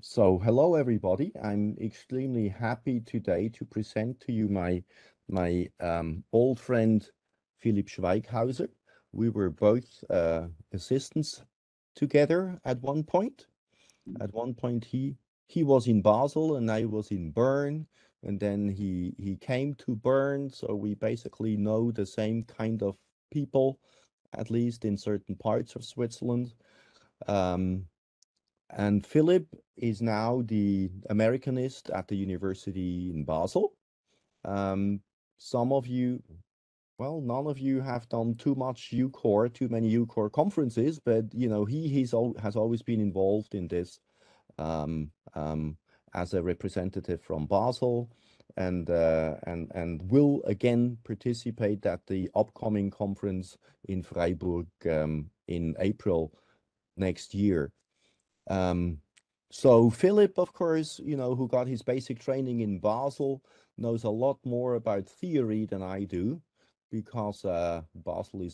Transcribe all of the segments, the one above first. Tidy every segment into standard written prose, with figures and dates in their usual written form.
So hello everybody. I'm extremely happy today to present to you my old friend Philipp Schweighauser. We were both assistants together at one point. At one point he was in Basel and I was in Bern, and then he came to Bern, so we basically know the same kind of people, at least in certain parts of Switzerland. And Philip is now the Americanist at the University in Basel. Some of you, well, none of you have done too much EUCOR, too many EUCOR conferences, but you know has always been involved in this um, um, as a representative from Basel, and will again participate at the upcoming conference in Freiburg in April next year. So Philip, of course, you know, who got his basic training in Basel, knows a lot more about theory than I do, because Basel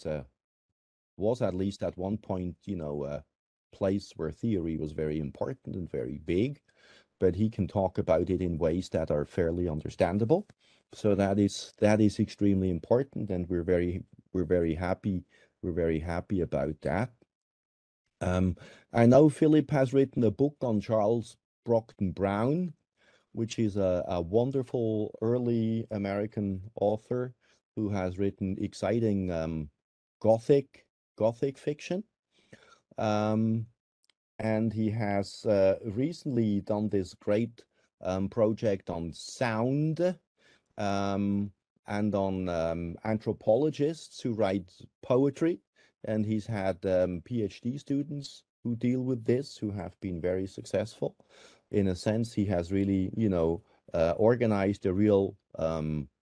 was at least at one point, you know, a place where theory was very important and very big, but he can talk about it in ways that are fairly understandable. So that is extremely important, and we're very happy about that. I know Philip has written a book on Charles Brockden Brown, which is a wonderful early American author who has written exciting Gothic fiction. And he has recently done this great project on sound, and on anthropologists who write poetry. And he's had PhD students who deal with this, who have been very successful. In a sense, he has really, you know, organized a real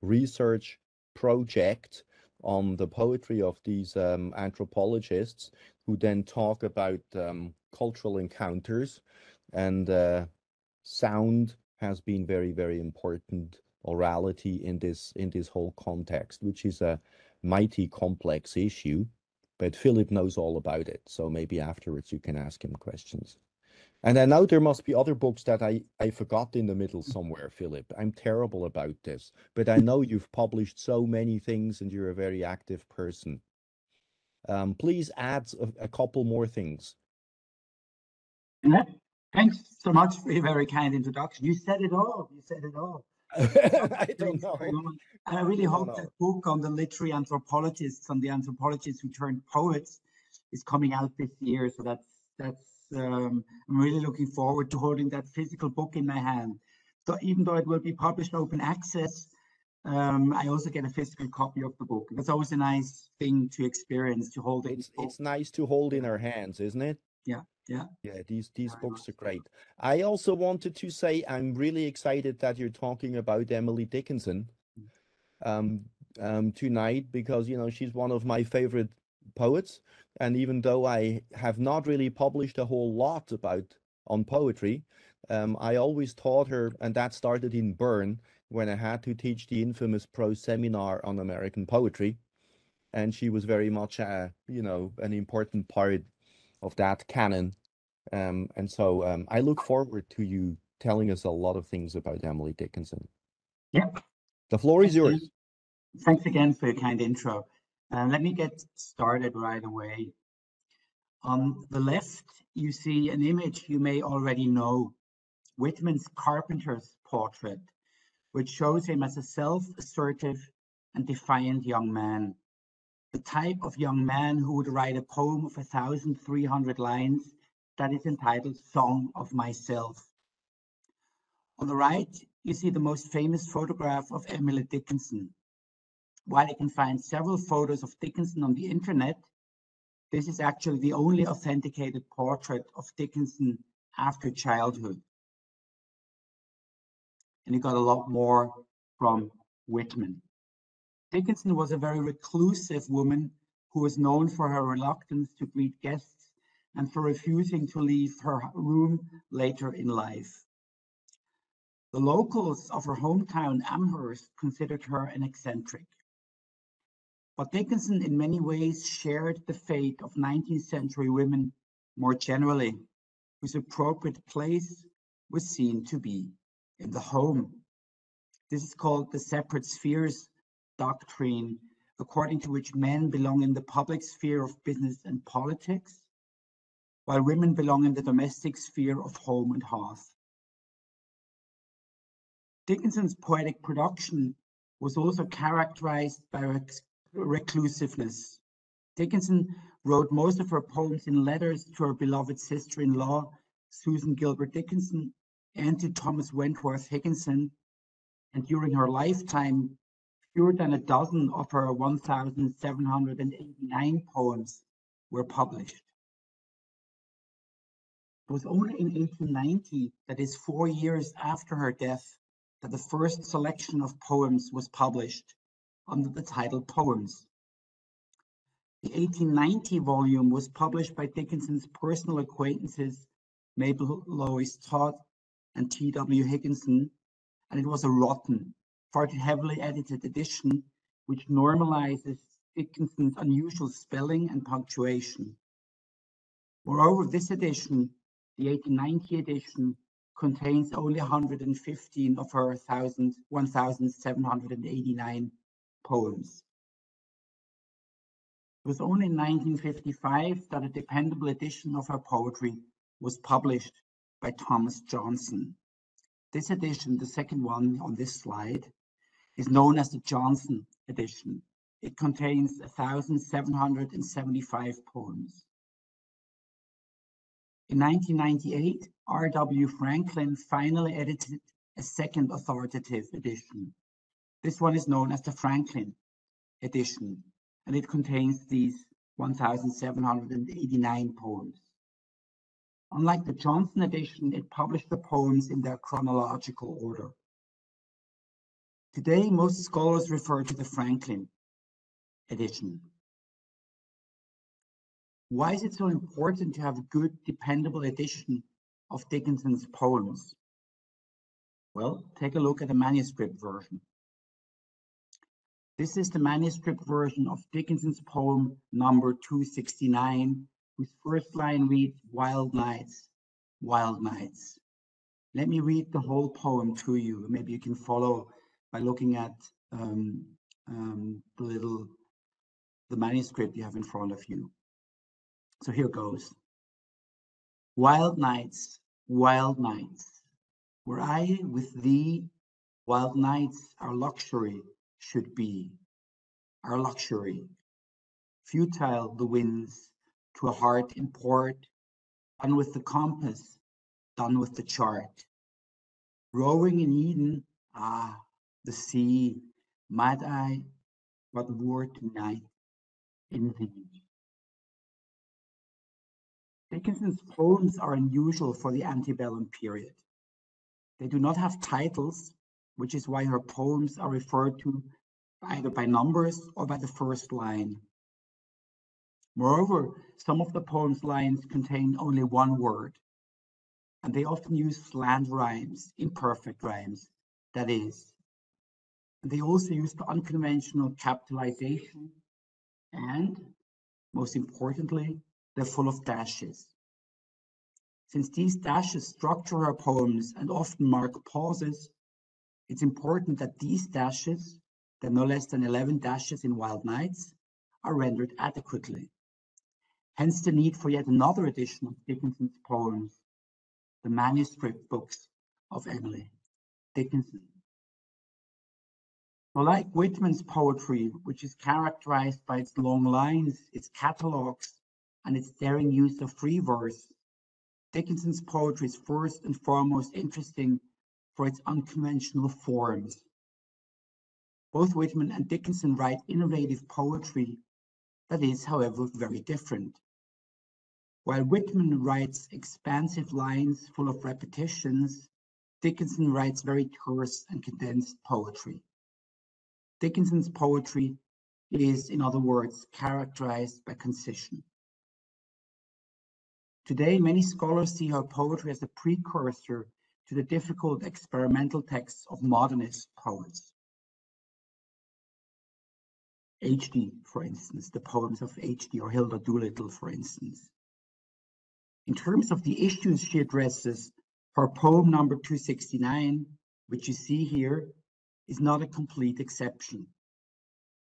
research project on the poetry of these anthropologists, who then talk about cultural encounters, and sound has been very important, orality in this whole context, which is a mighty complex issue. But Philip knows all about it, so maybe afterwards you can ask him questions. And I know there must be other books that I forgot in the middle somewhere, Philip. I'm terrible about this, but I know you've published so many things and you're a very active person. Please add a couple more things. Yeah. Thanks so much for your very kind introduction. You said it all. You said it all. I don't know. I really hope that book on the literary anthropologists, on the anthropologists who turned poets, is coming out this year. So I'm really looking forward to holding that physical book in my hand. So even though it will be published open access, I also get a physical copy of the book. That's always a nice thing to experience, to hold it. It's nice to hold in our hands, isn't it? Yeah. These books are great. I also wanted to say I'm really excited that you're talking about Emily Dickinson tonight, because you know she's one of my favorite poets, and even though I have not really published a whole lot on poetry, I always taught her, and that started in Bern when I had to teach the infamous prose seminar on American poetry, and she was very much you know, an important part of that canon. And so I look forward to you telling us a lot of things about Emily Dickinson. Yeah. The floor is yours. Thanks again for your kind intro. Let me get started right away. On the left, you see an image you may already know, Whitman's Carpenter's portrait, which shows him as a self-assertive and defiant young man. The type of young man who would write a poem of 1,300 lines that is entitled Song of Myself. On the right, you see the most famous photograph of Emily Dickinson. While you can find several photos of Dickinson on the internet, this is actually the only authenticated portrait of Dickinson after childhood. And you got a lot more from Whitman. Dickinson was a very reclusive woman who was known for her reluctance to greet guests and for refusing to leave her room later in life. The locals of her hometown, Amherst, considered her an eccentric. But Dickinson in many ways shared the fate of 19th century women more generally, whose appropriate place was seen to be in the home. This is called the separate spheres doctrine, according to which men belong in the public sphere of business and politics, while women belong in the domestic sphere of home and hearth. Dickinson's poetic production was also characterized by reclusiveness. Dickinson wrote most of her poems in letters to her beloved sister-in-law, Susan Gilbert Dickinson, and to Thomas Wentworth Higginson, and during her lifetime, fewer than a dozen of her 1,789 poems were published. It was only in 1890, that is 4 years after her death, that the first selection of poems was published under the title Poems. The 1890 volume was published by Dickinson's personal acquaintances, Mabel Lois Todd and T.W. Higginson, and it was a rotten, far too heavily edited edition, which normalizes Dickinson's unusual spelling and punctuation. Moreover, this edition, the 1890 edition, contains only 115 of her 1,789 poems. It was only in 1955 that a dependable edition of her poetry was published by Thomas Johnson. This edition, the second one on this slide, is known as the Johnson edition. It contains 1,775 poems. In 1998, R.W. Franklin finally edited a second authoritative edition. This one is known as the Franklin edition, and it contains these 1,789 poems. Unlike the Johnson edition, it published the poems in their chronological order. Today, most scholars refer to the Franklin edition. Why is it so important to have a good, dependable edition of Dickinson's poems? Well, take a look at the manuscript version. This is the manuscript version of Dickinson's poem number 269, whose first line reads, "Wild nights, wild nights." Let me read the whole poem to you. Maybe you can follow by looking at the manuscript you have in front of you. So here goes. Wild nights, were I with thee, wild nights our luxury should be, our luxury. Futile the winds to a heart in port, done with the compass, done with the chart. Rowing in Eden, the sea, might I but were tonight in thee. Dickinson's poems are unusual for the antebellum period. They do not have titles, which is why her poems are referred to either by numbers or by the first line. Moreover, some of the poem's lines contain only one word, and they often use slant rhymes, imperfect rhymes, that is. And they also use the unconventional capitalization, and, most importantly, they're full of dashes. Since these dashes structure her poems and often mark pauses, it's important that these dashes, there are no less than 11 dashes in Wild Nights, are rendered adequately. Hence the need for yet another edition of Dickinson's poems, the manuscript books of Emily Dickinson. So like Whitman's poetry, which is characterized by its long lines, its catalogues, and its daring use of free verse, Dickinson's poetry is first and foremost interesting for its unconventional forms. Both Whitman and Dickinson write innovative poetry that is, however, very different. While Whitman writes expansive lines full of repetitions, Dickinson writes very terse and condensed poetry. Dickinson's poetry is, in other words, characterized by concision. Today, many scholars see her poetry as a precursor to the difficult experimental texts of modernist poets. H.D., for instance, the poems of H.D. or Hilda Doolittle, for instance. In terms of the issues she addresses, Her poem number 269, which you see here, is not a complete exception,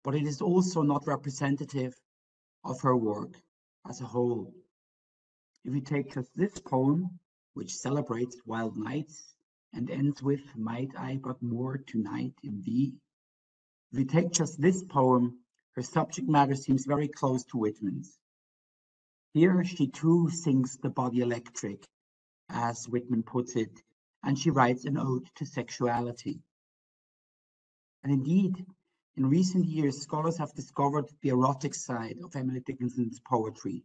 but it is also not representative of her work as a whole. If you take just this poem, which celebrates wild nights and ends with, might I but more tonight in thee. If you take just this poem, her subject matter seems very close to Whitman's. Here she too sings the body electric, as Whitman puts it, and she writes an ode to sexuality. And indeed, in recent years, scholars have discovered the erotic side of Emily Dickinson's poetry,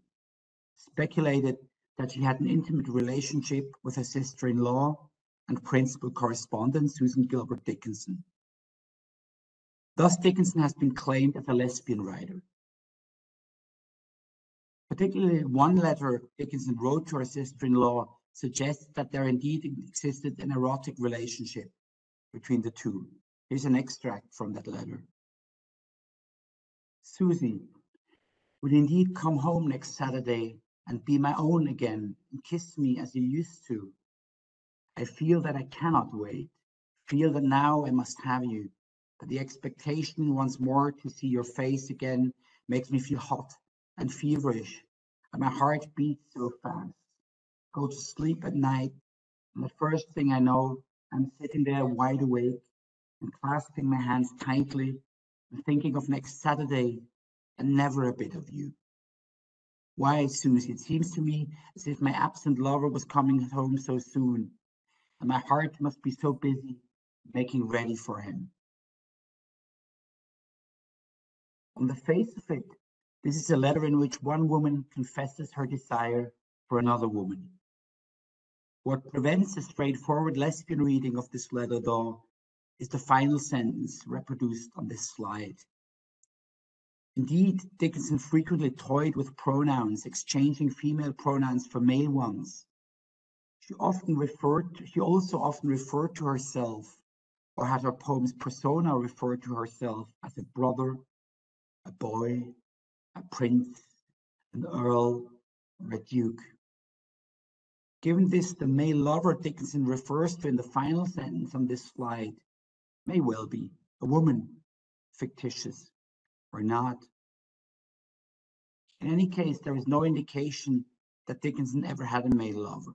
speculated that she had an intimate relationship with her sister-in-law and principal correspondent, Susan Gilbert Dickinson. Thus, Dickinson has been claimed as a lesbian writer. Particularly one letter Dickinson wrote to her sister-in-law suggests that there indeed existed an erotic relationship between the two. Here's an extract from that letter. Susie would indeed come home next Saturday and be my own again and kiss me as you used to. I feel that I cannot wait, feel that now I must have you, that the expectation once more to see your face again makes me feel hot and feverish, and my heart beats so fast. Go to sleep at night, and the first thing I know, I'm sitting there wide awake and clasping my hands tightly and thinking of next Saturday and never a bit of you. Why, Susie, it seems to me as if my absent lover was coming home so soon, and my heart must be so busy making ready for him. On the face of it, this is a letter in which one woman confesses her desire for another woman. What prevents a straightforward lesbian reading of this letter, though, is the final sentence reproduced on this slide. Indeed, Dickinson frequently toyed with pronouns, exchanging female pronouns for male ones. She also often referred to herself, or had her poem's persona refer to herself as a brother, a boy, a prince, an earl, or a duke. Given this, the male lover Dickinson refers to in the final sentence on this slide may well be a woman, fictitious or not. In any case, there is no indication that Dickinson ever had a male lover.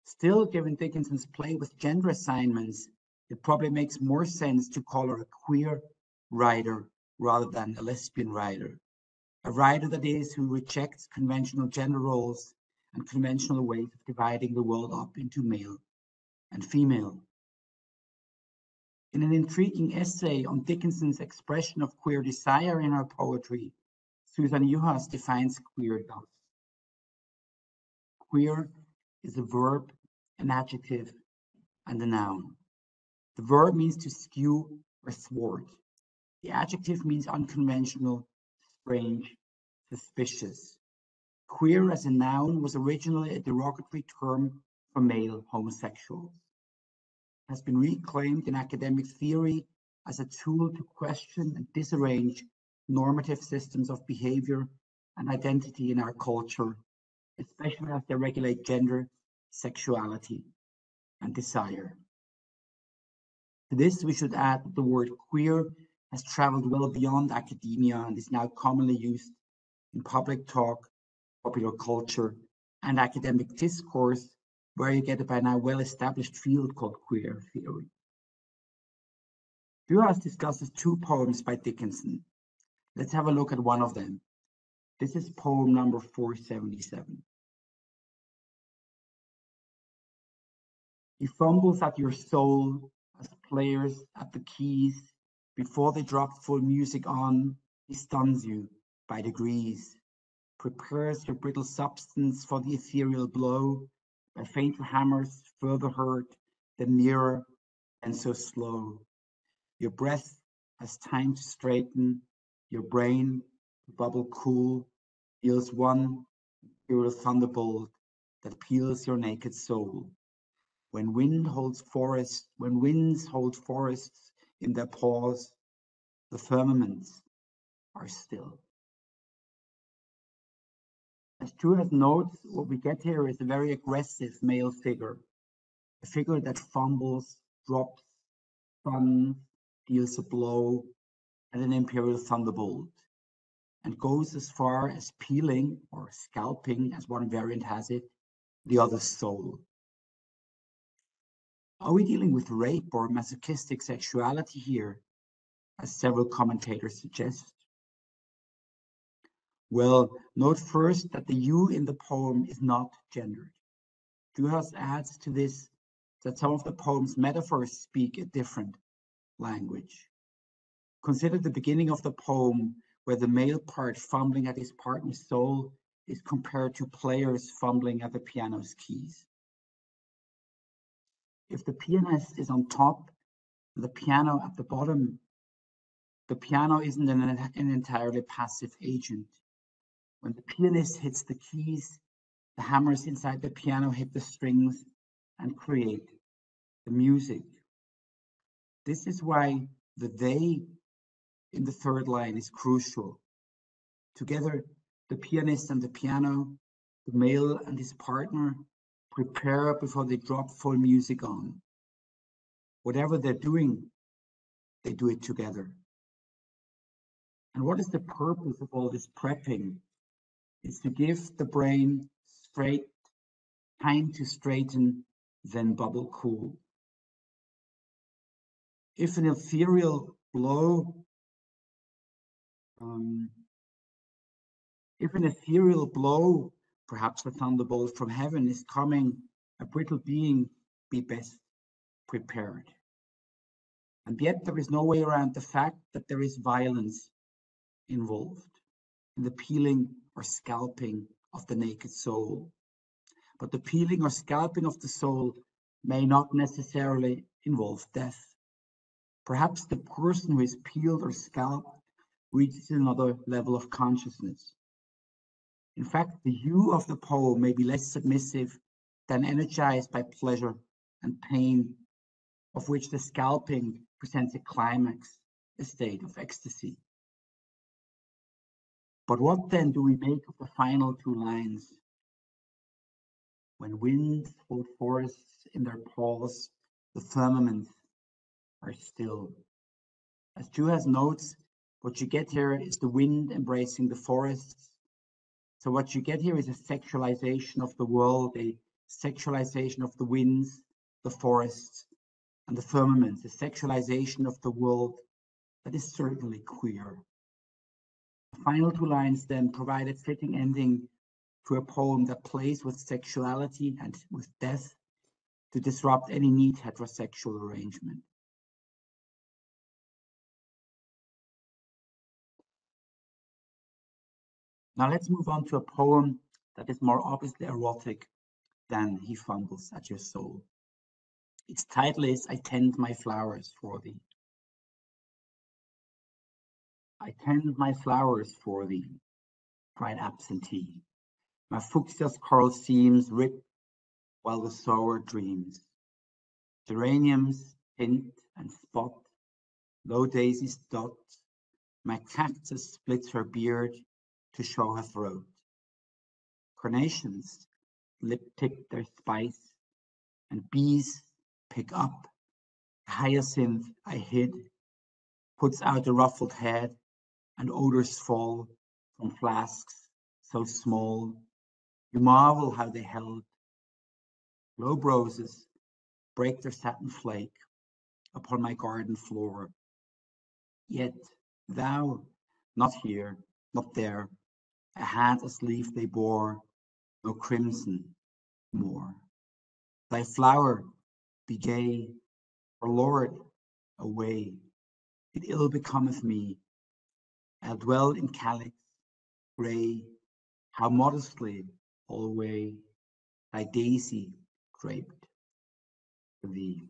Still, given Dickinson's play with gender assignments, it probably makes more sense to call her a queer writer rather than a lesbian writer. A writer, that is, who rejects conventional gender roles and conventional ways of dividing the world up into male and female. In an intriguing essay on Dickinson's expression of queer desire in her poetry, Susan Juhas defines queer thus. Queer is a verb, an adjective, and a noun. The verb means to skew or thwart. The adjective means unconventional, strange, suspicious. Queer as a noun was originally a derogatory term for male homosexuals. It has been reclaimed in academic theory as a tool to question and disarrange normative systems of behavior and identity in our culture, especially as they regulate gender, sexuality, and desire. To this, we should add that the word queer has traveled well beyond academia and is now commonly used in public talk, popular culture, and academic discourse, where you get a by now well-established field called queer theory. Juhas discusses two poems by Dickinson. Let's have a look at one of them. This is poem number 477. He fumbles at your soul as players at the keys. Before they drop full music on, he stuns you by degrees, prepares your brittle substance for the ethereal blow, by fainter hammers further hurt, then nearer and so slow. Your breath has time to straighten, your brain to bubble cool, deals one imperial thunderbolt that peels your naked soul. When winds hold forests in their paws, the firmaments are still. As Stuart notes, what we get here is a very aggressive male figure, a figure that fumbles, drops, stuns, deals a blow at an imperial thunderbolt, and goes as far as peeling or scalping, as one variant has it, the other's soul. Are we dealing with rape or masochistic sexuality here, as several commentators suggest? Well, note first that the you in the poem is not gendered. Mulhouse adds to this that some of the poem's metaphors speak a different language. Consider the beginning of the poem, where the male part fumbling at his partner's soul is compared to players fumbling at the piano's keys. If the pianist is on top and the piano at the bottom, the piano isn't an entirely passive agent. When the pianist hits the keys, the hammers inside the piano hit the strings and create the music. This is why the they in the third line is crucial. Together, the pianist and the piano, the male and his partner, prepare before they drop full music on. Whatever they're doing, they do it together. And what is the purpose of all this prepping? It's to give the brain time to straighten, then bubble cool. If an ethereal blow, perhaps a thunderbolt from heaven is coming, a brittle being be best prepared. And yet there is no way around the fact that there is violence involved in the peeling or scalping of the naked soul. But the peeling or scalping of the soul may not necessarily involve death. Perhaps the person who is peeled or scalped reaches another level of consciousness. In fact, the you of the poem may be less submissive than energized by pleasure and pain, of which the scalping presents a climax, a state of ecstasy. But what then do we make of the final two lines? When winds hold forests in their paws, the firmaments are still. As Mulhouse notes, what you get here is the wind embracing the forests. So what you get here is a sexualization of the world, a sexualization of the winds, the forests, and the firmaments, a sexualization of the world that is certainly queer. The final two lines then provide a fitting ending to a poem that plays with sexuality and with death to disrupt any neat heterosexual arrangement. Now let's move on to a poem that is more obviously erotic than He Fumbles at Your Soul. Its title is I Tend My Flowers for Thee. I tend my flowers for thee, bright absentee. My fuchsia's coral seams rip while the sower dreams. Geraniums hint and spot, low daisies dot. My cactus splits her beard to show her throat. Carnations lip tick their spice, and bees pick up. Hyacinth I hid, puts out a ruffled head, and odors fall from flasks so small. You marvel how they held. Globe roses break their satin flake upon my garden floor. Yet thou, not here, not there, a hat asleeve they bore, no crimson more. Thy flower be gay, for Lord, away, it ill becometh me. I'll dwell in calyx grey, how modestly alway thy daisy draped for thee.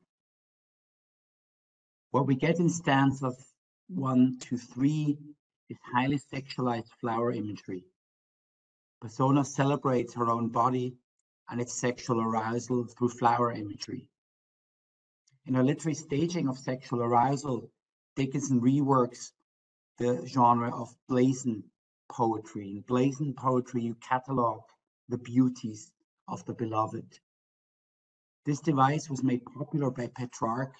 What we get in stanzas 1 to 3 is highly sexualized flower imagery. Persona celebrates her own body and its sexual arousal through flower imagery. In her literary staging of sexual arousal, Dickinson reworks the genre of blazon poetry. In blazon poetry, you catalog the beauties of the beloved. This device was made popular by Petrarch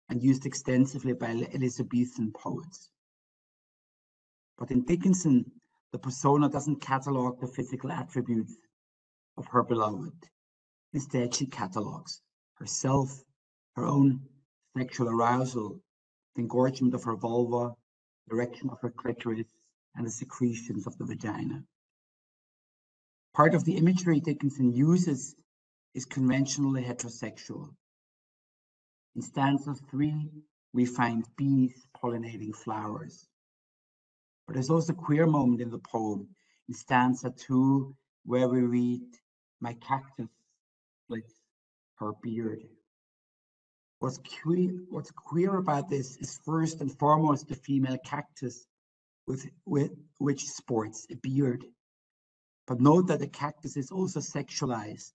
and used extensively by Elizabethan poets. But in Dickinson, the persona doesn't catalog the physical attributes of her beloved. Instead, she catalogs herself, her own sexual arousal, the engorgement of her vulva, the erection of her clitoris, and the secretions of the vagina. Part of the imagery Dickinson uses is conventionally heterosexual. In stanza 3, we find bees pollinating flowers. But there's also a queer moment in the poem, in stanza 2, where we read, "My cactus splits her beard." What's queer about this is first and foremost the female cactus with which sports a beard. But note that the cactus is also sexualized.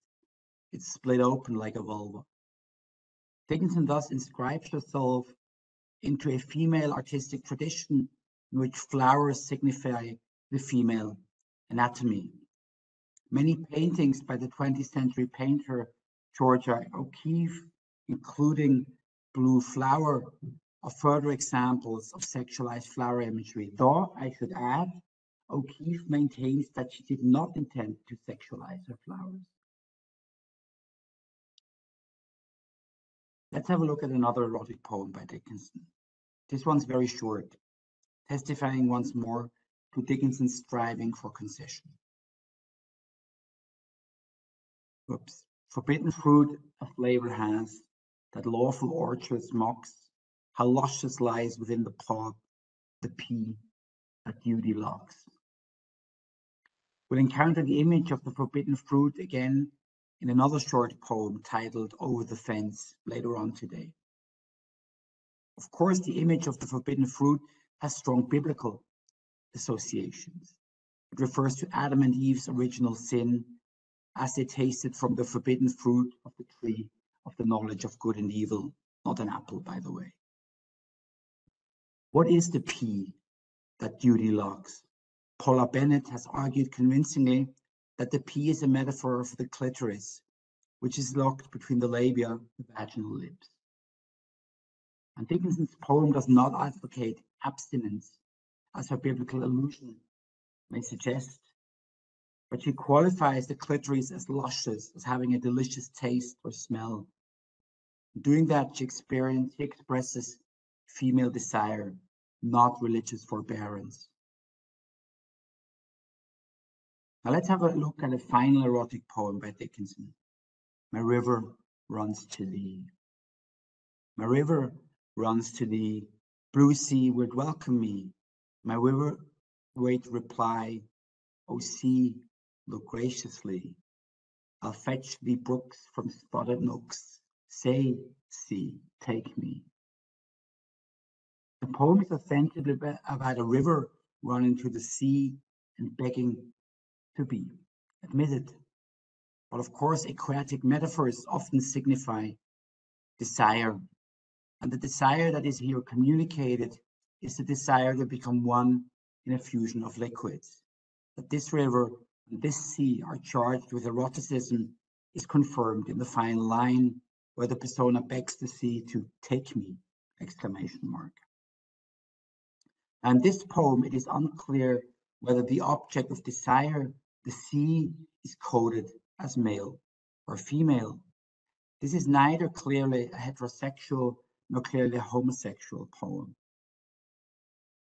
It's split open like a vulva. Dickinson thus inscribes herself into a female artistic tradition in which flowers signify the female anatomy. Many paintings by the 20th century painter Georgia O'Keeffe, including Blue Flower, are further examples of sexualized flower imagery. Though, I should add, O'Keeffe maintains that she did not intend to sexualize her flowers. Let's have a look at another erotic poem by Dickinson. This one's very short, testifying once more to Dickinson's striving for concision. Oops. Forbidden fruit a flavor has, that lawful orchards mocks, how luscious lies within the pod, the pea that duty locks. We'll encounter the image of the forbidden fruit again in another short poem titled Over the Fence later on today. Of course, the image of the forbidden fruit has strong biblical associations. It refers to Adam and Eve's original sin as they tasted from the forbidden fruit of the tree of the knowledge of good and evil, not an apple, by the way. What is the pea that duty locks? Paula Bennett has argued convincingly that the pea is a metaphor for the clitoris, which is locked between the labia, the vaginal lips. And Dickinson's poem does not advocate abstinence, as her biblical allusion may suggest, but she qualifies the clitoris as luscious, as having a delicious taste or smell. In doing that, she expresses female desire, not religious forbearance. Now let's have a look at a final erotic poem by Dickinson. My river runs to thee. My river runs to thee. Blue sea would welcome me. My river wait reply. O sea, look graciously. I'll fetch thee brooks from spotted nooks. Say, sea, take me. The poem is ostensibly about a river running to the sea and begging to be admitted. But of course, aquatic metaphors often signify desire. And the desire that is here communicated is the desire to become one in a fusion of liquids. That this river and this sea are charged with eroticism is confirmed in the final line, where the persona begs the sea to take me, exclamation mark. And this poem, it is unclear whether the object of desire, the sea, is coded as male or female. This is neither clearly a heterosexual nor clearly a homosexual poem.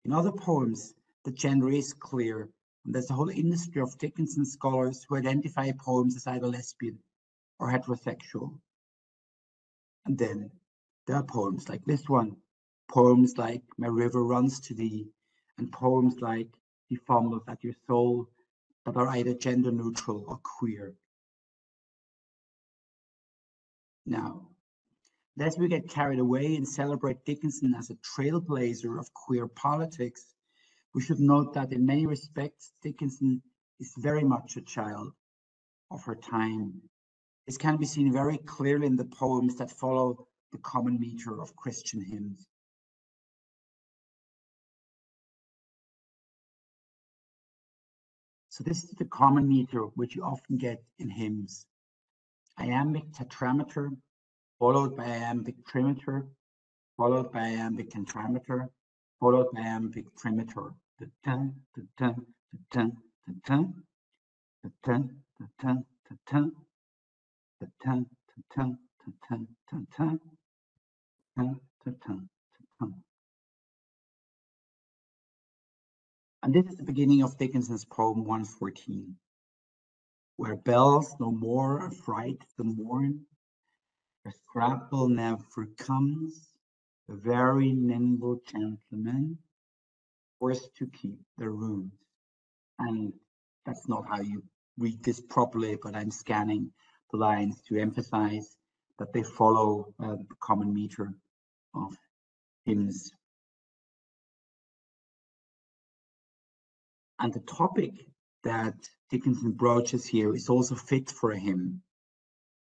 In other poems, the gender is clear, and there's a whole industry of Dickinson scholars who identify poems as either lesbian or heterosexual. And then there are poems like this one, poems like My River Runs to Thee, and poems like He Fumbles at Your Soul, that are either gender neutral or queer. Now, lest we get carried away and celebrate Dickinson as a trailblazer of queer politics, we should note that in many respects, Dickinson is very much a child of her time. This can be seen very clearly in the poems that follow the common meter of Christian hymns. So this is the common meter which you often get in hymns. Iambic tetrameter, followed by iambic trimeter, followed by iambic tetrameter, followed by iambic trimeter. And this is the beginning of Dickinson's poem 114, where bells no more affright the morn, where scrapple never comes, a very nimble gentleman forced to keep their rooms. And that's not how you read this properly, but I'm scanning the lines to emphasize that they follow the common meter of hymns. And the topic that Dickinson broaches here is also fit for a hymn.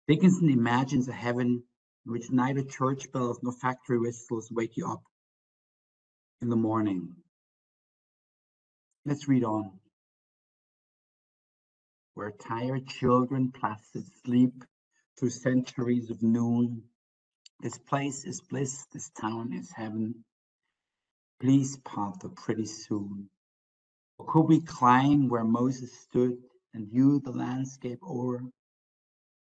Dickinson imagines a heaven in which neither church bells nor factory whistles wake you up in the morning. Let's read on. Where tired children placid sleep through centuries of noon, this place is bliss, this town is heaven. Please Papa, pretty soon. Or could we climb where Moses stood and view the landscape o'er?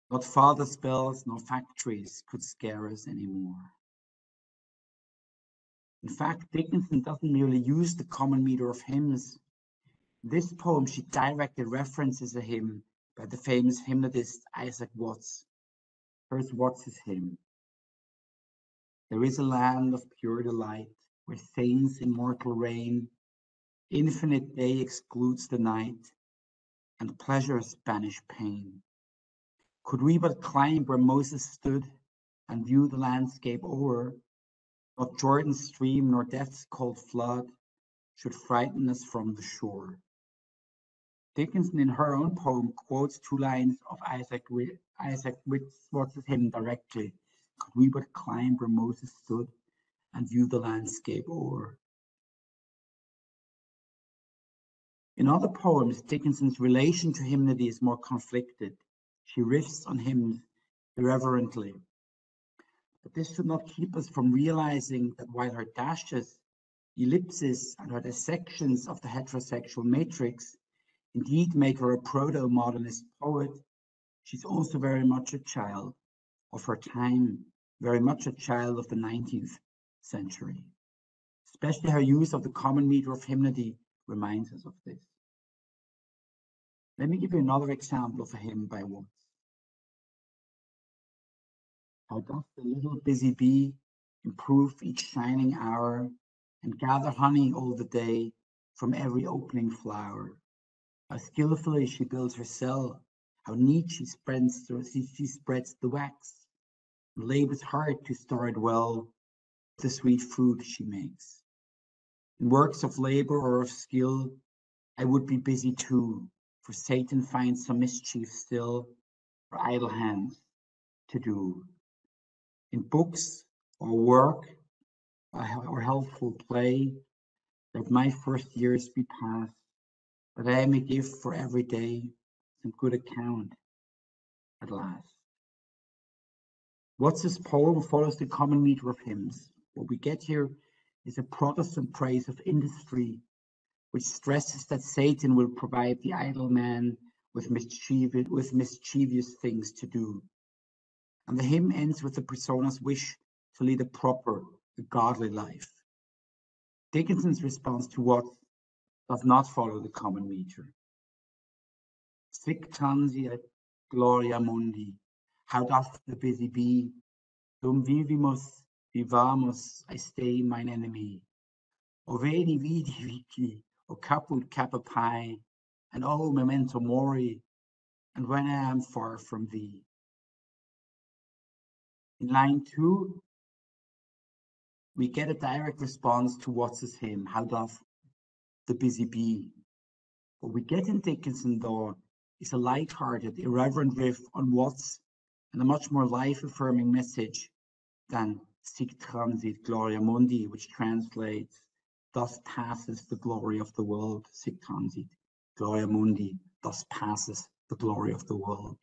Not father's bells nor factories could scare us anymore. In fact, Dickinson doesn't merely use the common meter of hymns. In this poem, she directly references a hymn by the famous hymnodist Isaac Watts. Here's Watts' hymn. There is a land of pure delight, where saints immortal reign, infinite day excludes the night, and pleasures banish pain. Could we but climb where Moses stood, and view the landscape o'er, not Jordan's stream nor death's cold flood should frighten us from the shore. Dickinson, in her own poem, quotes two lines of Isaac Watts' hymn directly. Could we but climb where Moses stood and view the landscape o'er. In other poems, Dickinson's relation to hymnody is more conflicted. She riffs on hymns irreverently. But this should not keep us from realizing that while her dashes, ellipses, and her dissections of the heterosexual matrix indeed make her a proto-modernist poet, she's also very much a child of her time, very much a child of the 19th century. Especially her use of the common meter of hymnody reminds us of this. Let me give you another example of a hymn by Watts. How doth the little busy bee improve each shining hour and gather honey all the day from every opening flower? How skillfully she builds her cell, how neat she spreads the wax, and labors hard to store it well, the sweet food she makes. In works of labor or of skill, I would be busy too, for Satan finds some mischief still for idle hands to do. In books or work or healthful play, let my first years be past, that I may give for every day some good account at last. Watts' poem follows the common meter of hymns. What we get here is a Protestant praise of industry, which stresses that Satan will provide the idle man with mischievous things to do. And the hymn ends with the persona's wish to lead a proper, a godly life. Dickinson's response to Watts does not follow the common meter. Sic transiat gloria mundi, how doth the busy bee, dum vivamus, I stay mine enemy. O veni vidi vici, o caput capapi, and o memento mori, and when I am far from thee. In line 2, we get a direct response to Watts' hymn, how doth the busy bee. What we get in Dickinson, though, is a light-hearted, irreverent riff on Watts and a much more life-affirming message than Sic transit gloria mundi, which translates, thus passes the glory of the world, sic transit. Gloria Mundi, thus passes the glory of the world.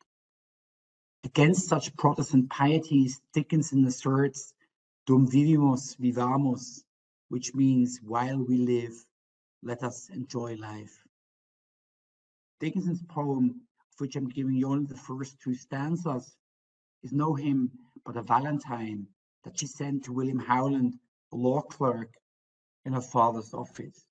Against such Protestant pieties, Dickinson asserts, dum vivimus vivamus, which means, while we live, let us enjoy life. Dickinson's poem, of which I'm giving you only the first two stanzas, is no hymn, but a valentine that she sent to William Howland, a law clerk in her father's office.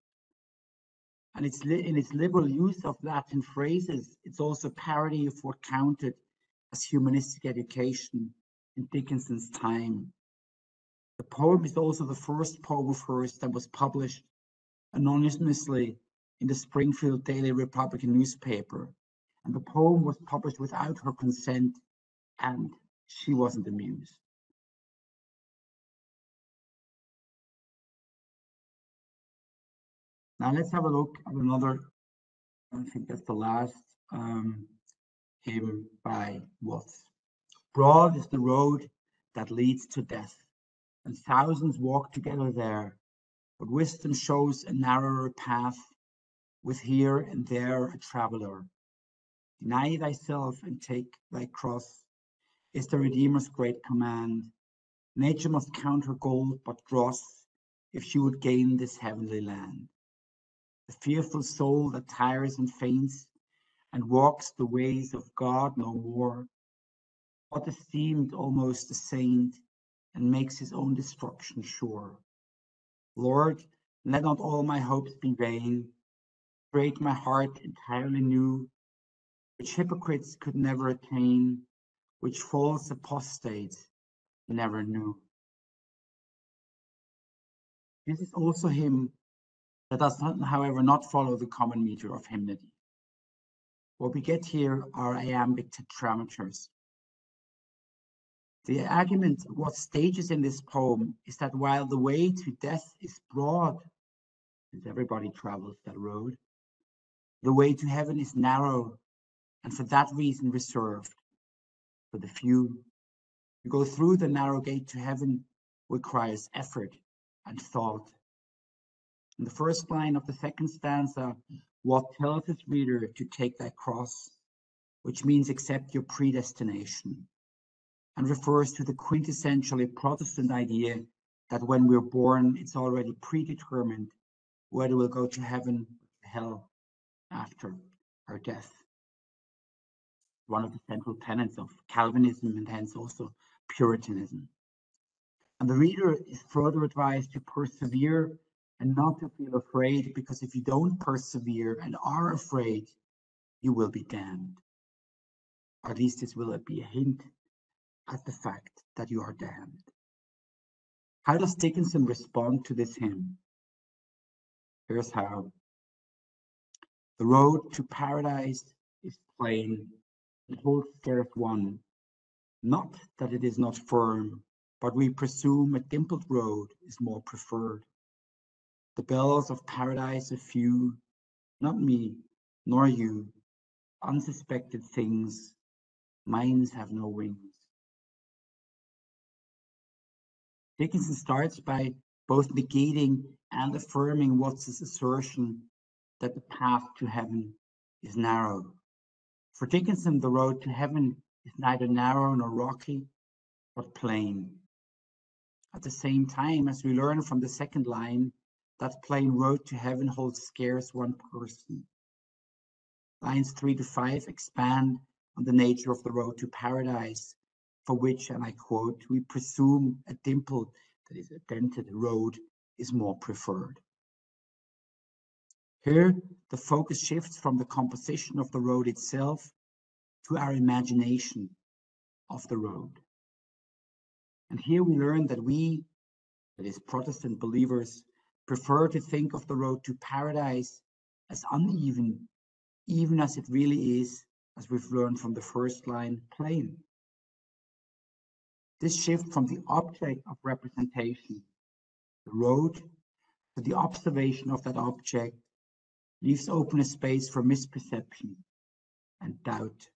And in its liberal use of Latin phrases, it's also a parody of what counted as humanistic education in Dickinson's time. The poem is also the first poem of hers that was published anonymously in the Springfield Daily Republican newspaper. And the poem was published without her consent, and she wasn't amused. Now let's have a look at another, I think that's the last hymn by Watts. Broad is the road that leads to death, and thousands walk together there, but wisdom shows a narrower path, with here and there a traveler. Deny thyself and take thy cross is the Redeemer's great command. Nature must count her gold but dross if she would gain this heavenly land. The fearful soul that tires and faints and walks the ways of God no more, what esteemed almost a saint and makes his own destruction sure. Lord, let not all my hopes be vain, break my heart entirely new, which hypocrites could never attain, which false apostates never knew. This is also hymn that does not, however, not follow the common meter of hymnody. What we get here are iambic tetrameters. The argument what stages in this poem is that while the way to death is broad, and everybody travels that road, the way to heaven is narrow, and for that reason reserved for the few. To go through the narrow gate to heaven requires effort and thought. In the first line of the second stanza, Watt tells his reader to take that cross, which means accept your predestination, and refers to the quintessentially Protestant idea that when we're born, it's already predetermined whether we'll go to heaven or hell after our death. One of the central tenets of Calvinism and hence also Puritanism. And the reader is further advised to persevere and not to feel afraid, because if you don't persevere and are afraid, you will be damned. Or at least this will be a hint at the fact that you are damned. How does Dickinson respond to this hymn? Here's how. The road to paradise is plain, and holds scarce one. Not that it is not firm, but we presume a dimpled road is more preferred. The bells of paradise are few, not me, nor you. Unsuspected things, minds have no wings. Dickinson starts by both negating and affirming Watts's assertion that the path to heaven is narrow. For Dickinson, the road to heaven is neither narrow nor rocky, but plain. At the same time, as we learn from the second line, that plain road to heaven holds scarce one person. Lines 3 to 5 expand on the nature of the road to paradise, for which, and I quote, we presume a dimpled, that is a dented road, is more preferred. Here, the focus shifts from the composition of the road itself to our imagination of the road. And here we learn that we, that is Protestant believers, prefer to think of the road to paradise as uneven, even as it really is, as we've learned from the first line, plain. This shift from the object of representation, the road, to the observation of that object leaves open a space for misperception and doubt.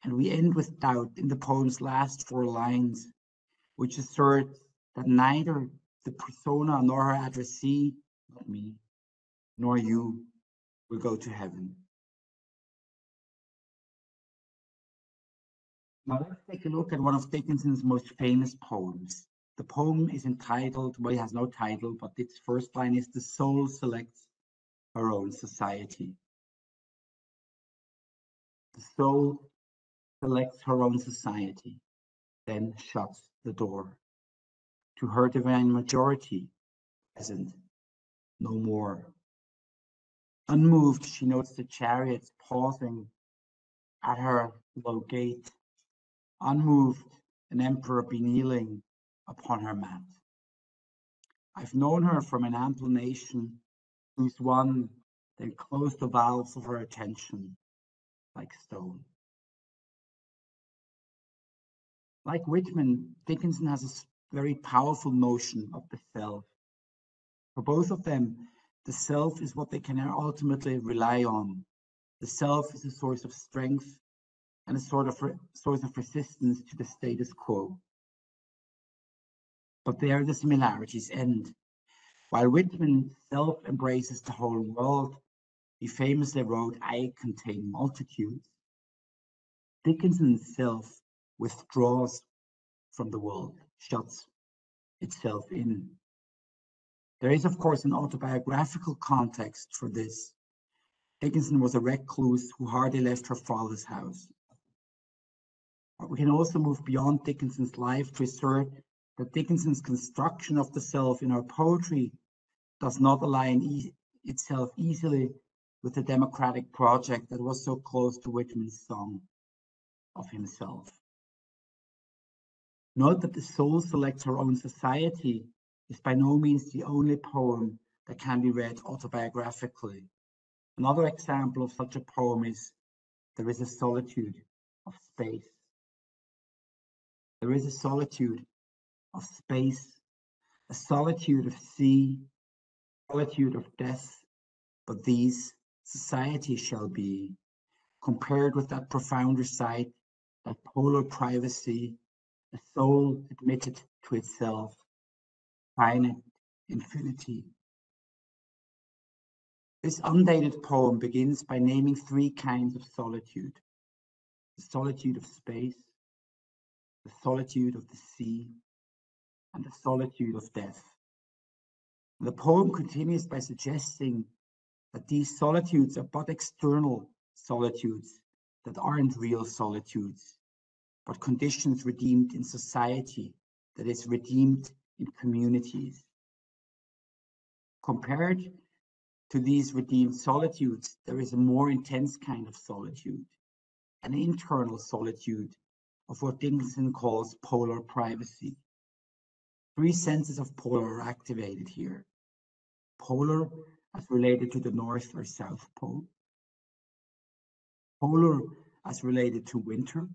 And we end with doubt in the poem's last 4 lines, which asserts that neither the persona nor her addressee, not me, nor you, will go to heaven. Now let's take a look at one of Dickinson's most famous poems. The poem is entitled, well, it has no title, but its first line is, "The soul selects her own society." The soul selects her own society, then shuts the door. To her divine majority, present, no more. Unmoved, she notes the chariots pausing at her low gate. Unmoved, an emperor be kneeling upon her mat. I've known her from an ample nation, whose one then closed the valves of her attention like stone. Like Whitman, Dickinson has a very powerful notion of the self. For both of them, the self is what they can ultimately rely on. The self is a source of strength and a source of resistance to the status quo. But there the similarities end. While Whitman's self embraces the whole world, he famously wrote, "I contain multitudes." Dickinson's self withdraws from the world, shuts itself in. There is, of course, an autobiographical context for this. Dickinson was a recluse who hardly left her father's house. But we can also move beyond Dickinson's life to assert that Dickinson's construction of the self in her poetry does not align itself easily with the democratic project that was so close to Whitman's song of himself. Note that "The soul selects her own society" is by no means the only poem that can be read autobiographically. Another example of such a poem is "There is a solitude of space." There is a solitude of space, a solitude of sea, solitude of death, but these society shall be, compared with that profounder sight, that polar privacy, a soul admitted to itself, finite infinity. This undated poem begins by naming three kinds of solitude: the solitude of space, the solitude of the sea, and the solitude of death. The poem continues by suggesting that these solitudes are but external solitudes that aren't real solitudes, but conditions redeemed in society, that is, redeemed in communities. Compared to these redeemed solitudes, there is a more intense kind of solitude, an internal solitude of what Dickinson calls polar privacy. Three senses of polar are activated here. Polar as related to the North or South Pole. Polar as related to winter.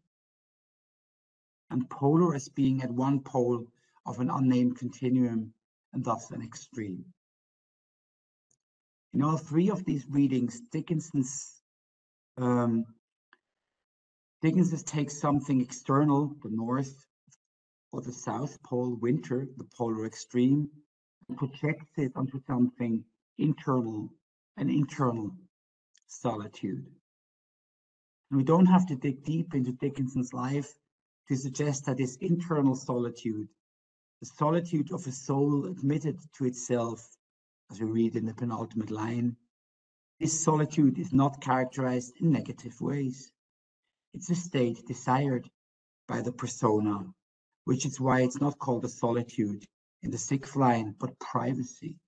And polar as being at one pole of an unnamed continuum and thus an extreme. In all three of these readings, Dickinson takes something external, the North or the South Pole, winter, the polar extreme, and projects it onto something internal, an internal solitude. And we don't have to dig deep into Dickinson's life to suggest that this internal solitude, the solitude of a soul admitted to itself, as we read in the penultimate line, this solitude is not characterized in negative ways. It's a state desired by the persona, which is why it's not called a solitude in the sixth line, but privacy.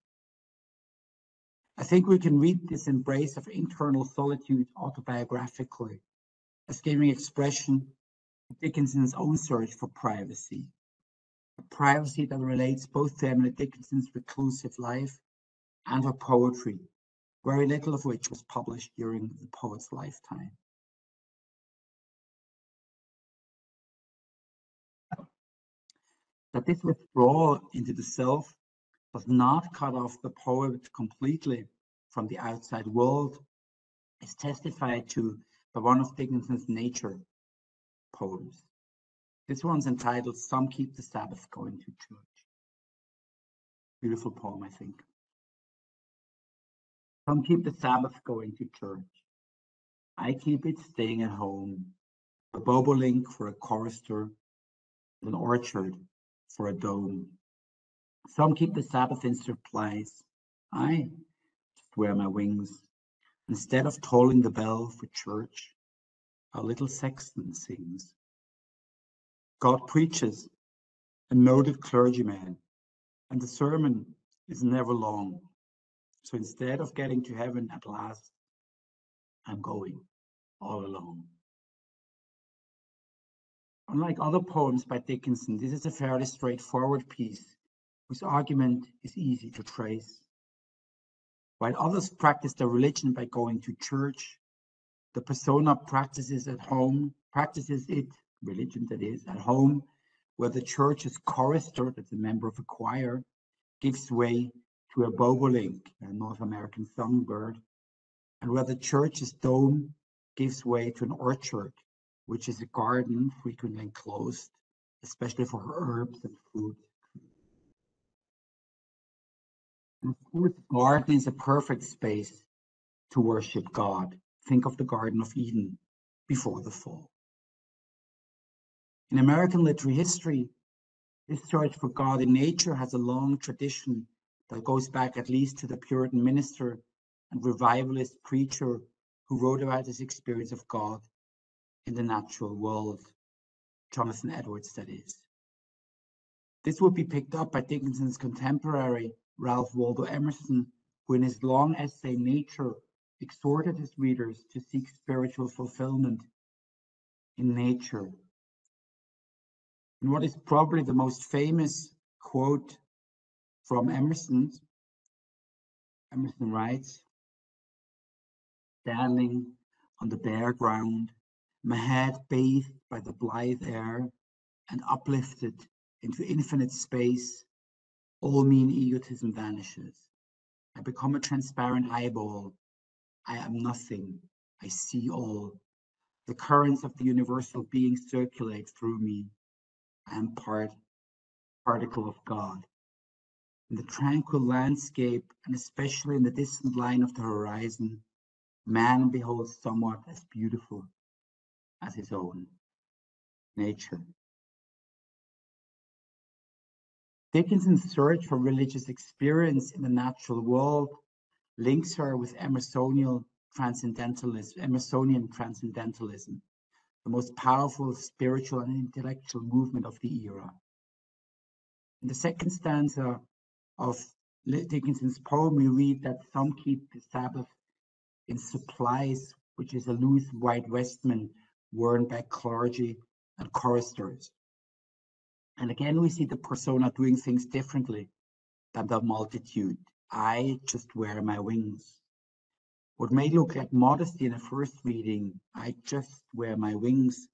I think we can read this embrace of internal solitude autobiographically as giving expression to Dickinson's own search for privacy, a privacy that relates both to Emily Dickinson's reclusive life and her poetry, very little of which was published during the poet's lifetime. That this withdrawal into the self does not cut off the poet completely from the outside world is testified to by one of Dickinson's nature poems. This one's entitled "Some Keep the Sabbath Going to Church." Beautiful poem, I think. Some keep the Sabbath going to church. I keep it staying at home. A bobolink for a chorister, an orchard for a dome. Some keep the Sabbath in supplies. I just wear my wings. Instead of tolling the bell for church, our little sexton sings. God preaches, a noted clergyman, and the sermon is never long. So instead of getting to heaven at last, I'm going all alone. Unlike other poems by Dickinson, this is a fairly straightforward piece whose argument is easy to trace. While others practice their religion by going to church, the persona practices it, religion that is, at home, where the church's chorister, that's a member of a choir, gives way to a bobolink, a North American songbird, and where the church's dome gives way to an orchard, which is a garden frequently enclosed, especially for herbs and fruit. And of course, the garden is a perfect space to worship God. Think of the Garden of Eden before the fall. In American literary history, this search for God in nature has a long tradition that goes back at least to the Puritan minister and revivalist preacher who wrote about his experience of God in the natural world, Jonathan Edwards, that is. This would be picked up by Dickinson's contemporary, Ralph Waldo Emerson, who in his long essay, Nature, exhorted his readers to seek spiritual fulfillment in nature. And what is probably the most famous quote from Emerson writes, "Standing on the bare ground, my head bathed by the blithe air and uplifted into infinite space, all mean egotism vanishes. I become a transparent eyeball. I am nothing. I see all. The currents of the universal being circulate through me. I am particle of God. In the tranquil landscape, and especially in the distant line of the horizon, man beholds somewhat as beautiful as his own nature." Dickinson's search for religious experience in the natural world links her with Emersonian transcendentalism, the most powerful spiritual and intellectual movement of the era. In the second stanza of Dickinson's poem, we read that some keep the Sabbath in supplies, which is a loose white vestment worn by clergy and choristers. And again, we see the persona doing things differently than the multitude. I just wear my wings. What may look like modesty in a first reading, I just wear my wings,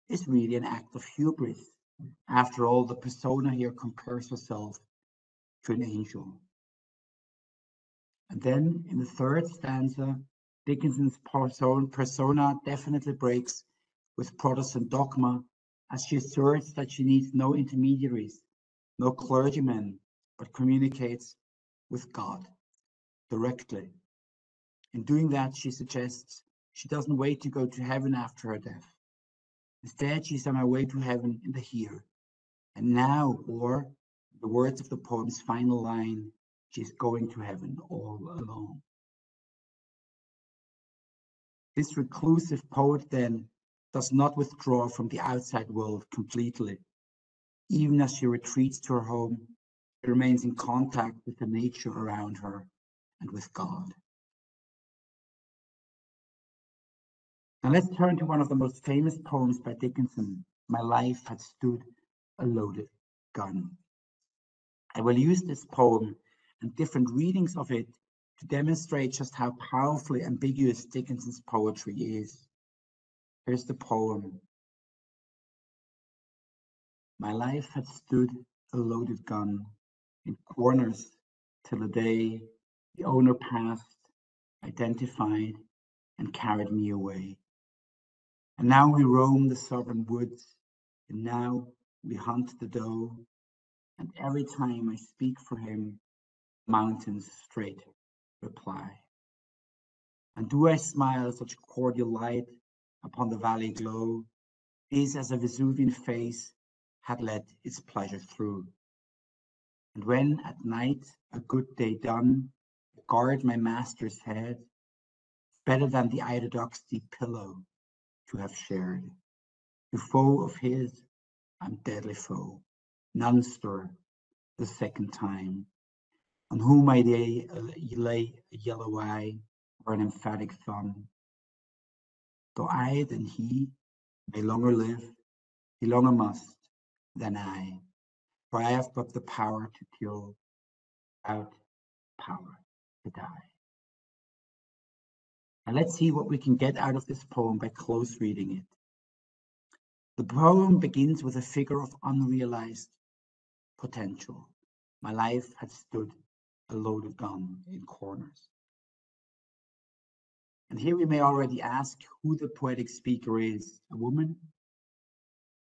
is really an act of hubris. After all, the persona here compares herself to an angel. And then in the third stanza, Dickinson's persona definitely breaks with Protestant dogma as she asserts that she needs no intermediaries, no clergymen, but communicates with God directly. In doing that, she suggests she doesn't wait to go to heaven after her death. Instead, she's on her way to heaven in the here and now, or the words of the poem's final line, she's going to heaven all alone. This reclusive poet then does not withdraw from the outside world completely. Even as she retreats to her home, she remains in contact with the nature around her and with God. Now let's turn to one of the most famous poems by Dickinson, My Life Had Stood a Loaded Gun. I will use this poem and different readings of it to demonstrate just how powerfully ambiguous Dickinson's poetry is. Here's the poem. My life had stood a loaded gun in corners till the day the owner passed, identified, and carried me away. And now we roam the southern woods, and now we hunt the doe, and every time I speak for him, mountains straight reply. And do I smile such cordial light upon the valley glow, is as a Vesuvian face had let its pleasure through. And when at night a good day done, guard my master's head, better than the eiderduck's deep pillow to have shared. To foe of his, I'm deadly foe, none stir the second time, on whom I lay a yellow eye or an emphatic thumb. Though I than he may longer live, he longer must than I, for I have but the power to kill, without power to die. And let's see what we can get out of this poem by close reading it. The poem begins with a figure of unrealized potential. My life had stood a loaded gun in corners. And here we may already ask who the poetic speaker is. A woman,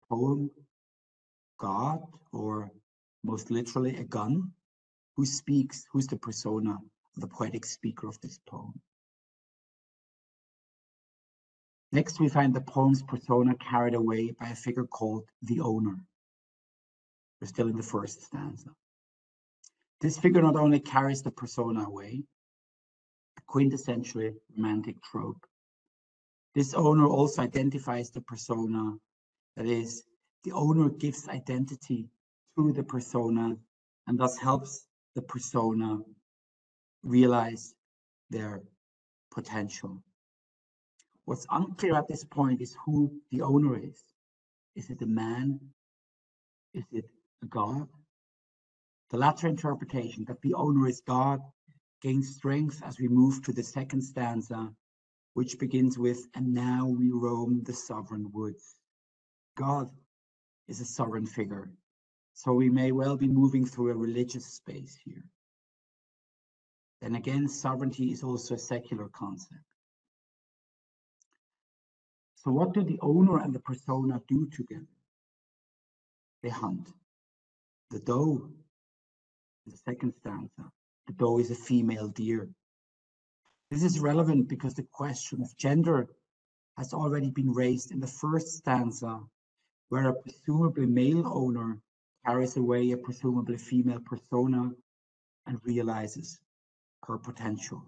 poem, God, or most literally a gun? Who speaks? Who's the persona of the poetic speaker of this poem? Next, we find the poem's persona carried away by a figure called the owner. We're still in the first stanza. This figure not only carries the persona away, a quintessentially romantic trope. This owner also identifies the persona, that is, the owner gives identity through the persona and thus helps the persona realize their potential. What's unclear at this point is who the owner is. Is it a man? Is it a god? The latter interpretation, that the owner is God, gains strength as we move to the second stanza, which begins with, and now we roam the sovereign woods. God is a sovereign figure, so we may well be moving through a religious space here. Then again, sovereignty is also a secular concept. So what do the owner and the persona do together? They hunt. The doe, in the second stanza, the doe is a female deer. This is relevant because the question of gender has already been raised in the first stanza, where a presumably male owner carries away a presumably female persona and realizes her potential.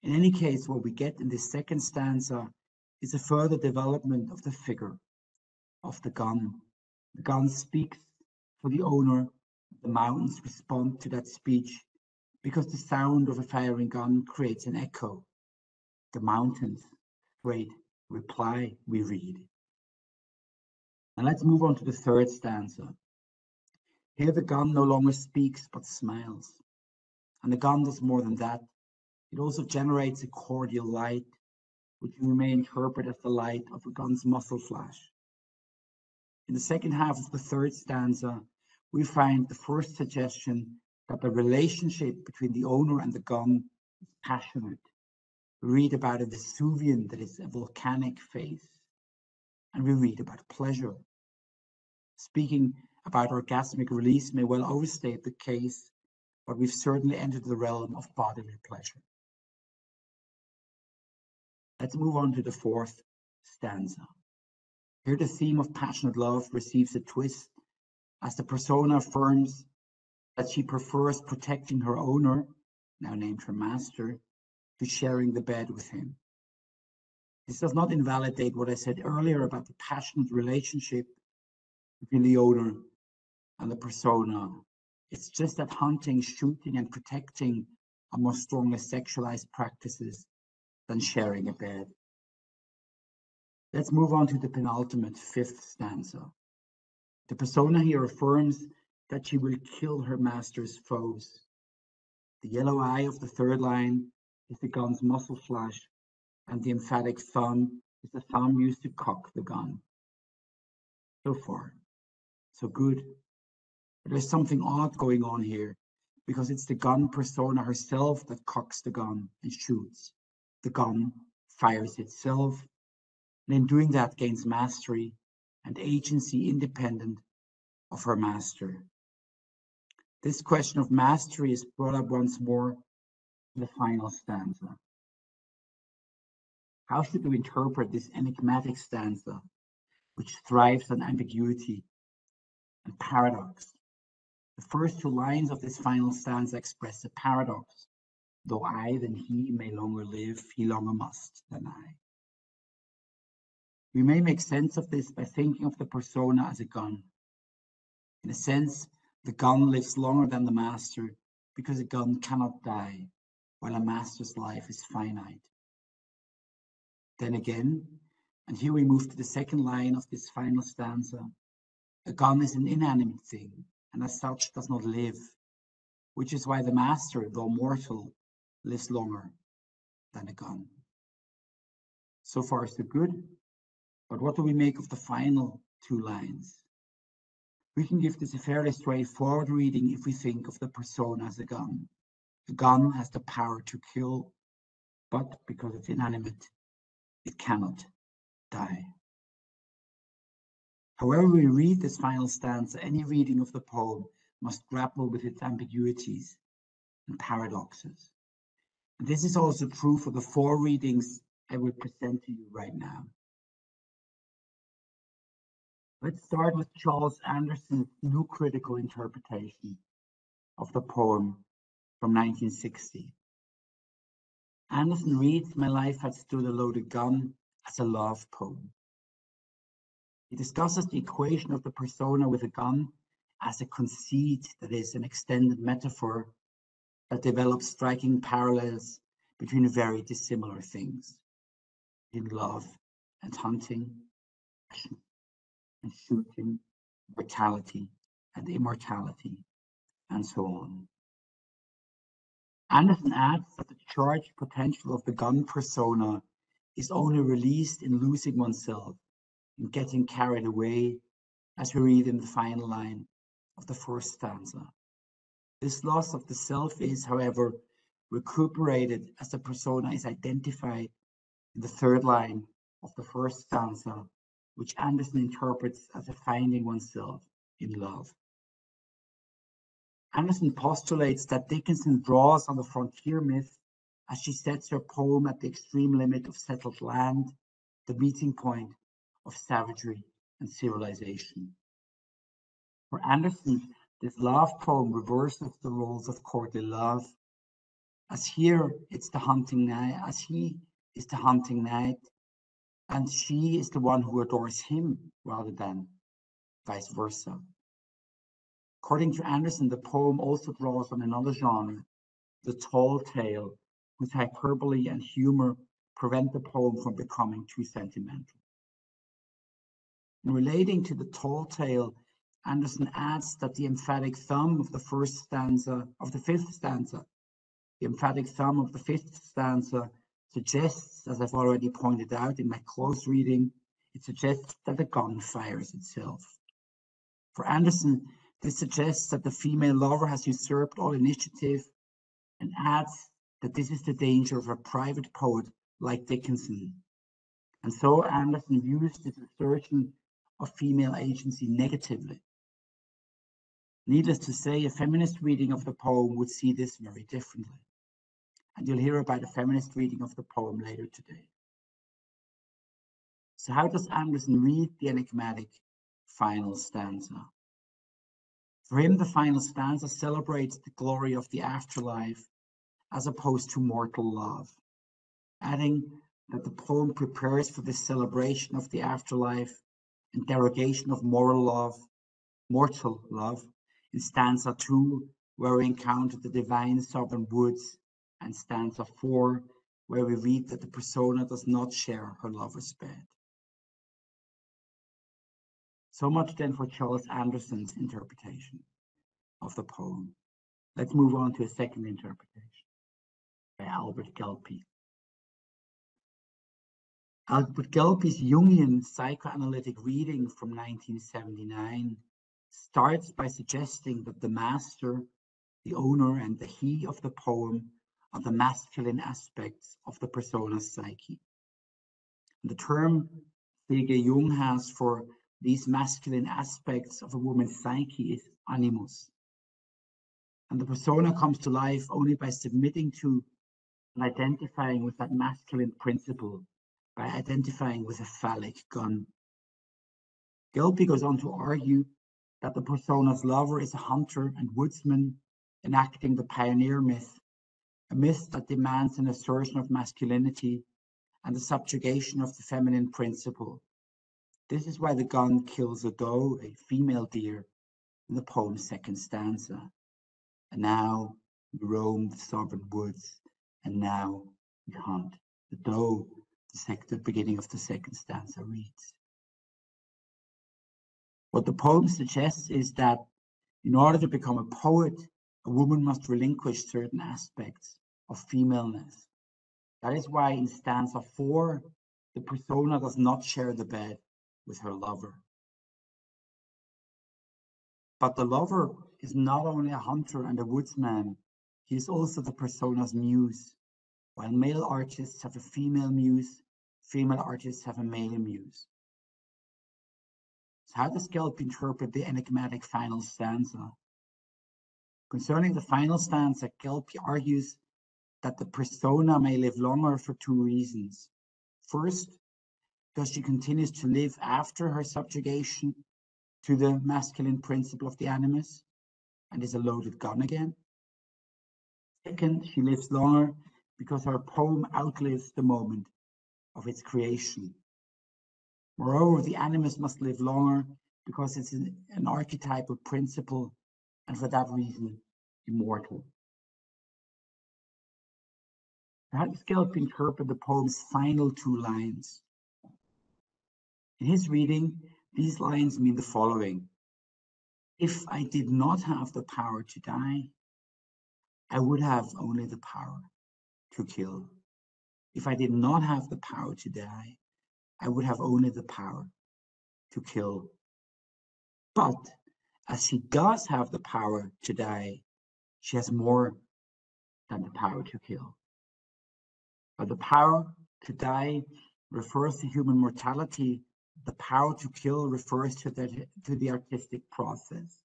In any case, what we get in this second stanza is a further development of the figure of the gun. The gun speaks for the owner. The mountains respond to that speech because the sound of a firing gun creates an echo. The mountains straight reply, we read. And let's move on to the third stanza. Here the gun no longer speaks but smiles. And the gun does more than that. It also generates a cordial light, which we may interpret as the light of a gun's muzzle flash. In the second half of the third stanza, we find the first suggestion that the relationship between the owner and the gun is passionate. We read about a Vesuvian that is a volcanic face, and we read about pleasure. Speaking about orgasmic release may well overstate the case, but we've certainly entered the realm of bodily pleasure. Let's move on to the fourth stanza. Here the theme of passionate love receives a twist as the persona affirms that she prefers protecting her owner, now named her master, to sharing the bed with him. This does not invalidate what I said earlier about the passionate relationship between the owner and the persona. It's just that hunting, shooting, and protecting are more strongly sexualized practices than sharing a bed. Let's move on to the penultimate, fifth stanza. The persona here affirms that she will kill her master's foes. The yellow eye of the third line is the gun's muzzle flash, and the emphatic thumb is the thumb used to cock the gun. So far, so good. But there's something odd going on here, because it's the gun persona herself that cocks the gun and shoots. The gun fires itself, and in doing that gains mastery and agency independent of her master. This question of mastery is brought up once more in the final stanza. How should we interpret this enigmatic stanza, which thrives on ambiguity and paradox? The first two lines of this final stanza express a paradox. Though I than he may longer live, he longer must than I. We may make sense of this by thinking of the persona as a gun. In a sense, the gun lives longer than the master because a gun cannot die, while a master's life is finite. Then again, and here we move to the second line of this final stanza, a gun is an inanimate thing, and as such does not live, which is why the master, though mortal, lives longer than a gun. So far, so good, but what do we make of the final two lines? We can give this a fairly straightforward reading if we think of the persona as a gun. A gun has the power to kill, but because it's inanimate, it cannot die. However we read this final stanza, any reading of the poem must grapple with its ambiguities and paradoxes. And this is also true for the four readings I will present to you right now. Let's start with Charles Anderson's new critical interpretation of the poem from 1960. Anderson reads, "My life had stood a loaded gun," as a love poem. He discusses the equation of the persona with a gun as a conceit, that is, an extended metaphor that develops striking parallels between very dissimilar things, in love and hunting, passion and shooting, mortality and immortality, and so on. Anderson adds that the charged potential of the gun persona is only released in losing oneself, in getting carried away, as we read in the final line of the first stanza. This loss of the self is, however, recuperated as the persona is identified in the third line of the first stanza, which Anderson interprets as a finding oneself in love. Anderson postulates that Dickinson draws on the frontier myth as she sets her poem at the extreme limit of settled land, the meeting point of savagery and civilization. For Anderson, this love poem reverses the roles of courtly love, as here it's the hunting knight, as he is the hunting knight, and she is the one who adores him rather than vice versa. According to Anderson, the poem also draws on another genre, the tall tale, whose hyperbole and humor prevent the poem from becoming too sentimental. In relating to the tall tale, Anderson adds that the emphatic thumb of the fifth stanza suggests, as I've already pointed out in my close reading, it suggests that the gun fires itself. For Anderson, this suggests that the female lover has usurped all initiative, and adds that this is the danger of a private poet like Dickinson. And so Anderson views this assertion of female agency negatively. Needless to say, a feminist reading of the poem would see this very differently. And you'll hear about a feminist reading of the poem later today. So how does Anderson read the enigmatic final stanza? For him, the final stanza celebrates the glory of the afterlife as opposed to mortal love, adding that the poem prepares for this celebration of the afterlife and derogation of mortal love in stanza 2, where we encounter the divine sovereign woods, and stanza 4, where we read that the persona does not share her lover's bed. So much then for Charles Anderson's interpretation of the poem. Let's move on to a second interpretation by Albert Gelpi. Albert Gelpi's Jungian psychoanalytic reading from 1979 starts by suggesting that the master, the owner, and the he of the poem are the masculine aspects of the persona's psyche. And the term C.G. Jung has for these masculine aspects of a woman's psyche is animus. And the persona comes to life only by submitting to and identifying with that masculine principle, by identifying with a phallic gun. Gelpi goes on to argue that the persona's lover is a hunter and woodsman enacting the pioneer myth, a myth that demands an assertion of masculinity and the subjugation of the feminine principle. This is why the gun kills a doe, a female deer, in the poem's second stanza. And now we roam the sovereign woods, and now we hunt the doe, the beginning of the second stanza reads. What the poem suggests is that in order to become a poet, a woman must relinquish certain aspects of femaleness. That is why in stanza 4, the persona does not share the bed with her lover. But the lover is not only a hunter and a woodsman, he is also the persona's muse. While male artists have a female muse, female artists have a male muse. So how does Gelpi interpret the enigmatic final stanza? Concerning the final stanza, Gelpi argues that the persona may live longer for two reasons. First, because she continues to live after her subjugation to the masculine principle of the animus and is a loaded gun again. Second, she lives longer because her poem outlives the moment of its creation. Moreover, the animus must live longer because it's an archetypal principle and for that reason, immortal. How does Gelpi interpret the poem's final two lines? In his reading, these lines mean the following. If I did not have the power to die, I would have only the power to kill. If I did not have the power to die, I would have only the power to kill. But as she does have the power to die, she has more than the power to kill. But the power to die refers to human mortality. The power to kill refers to the artistic process.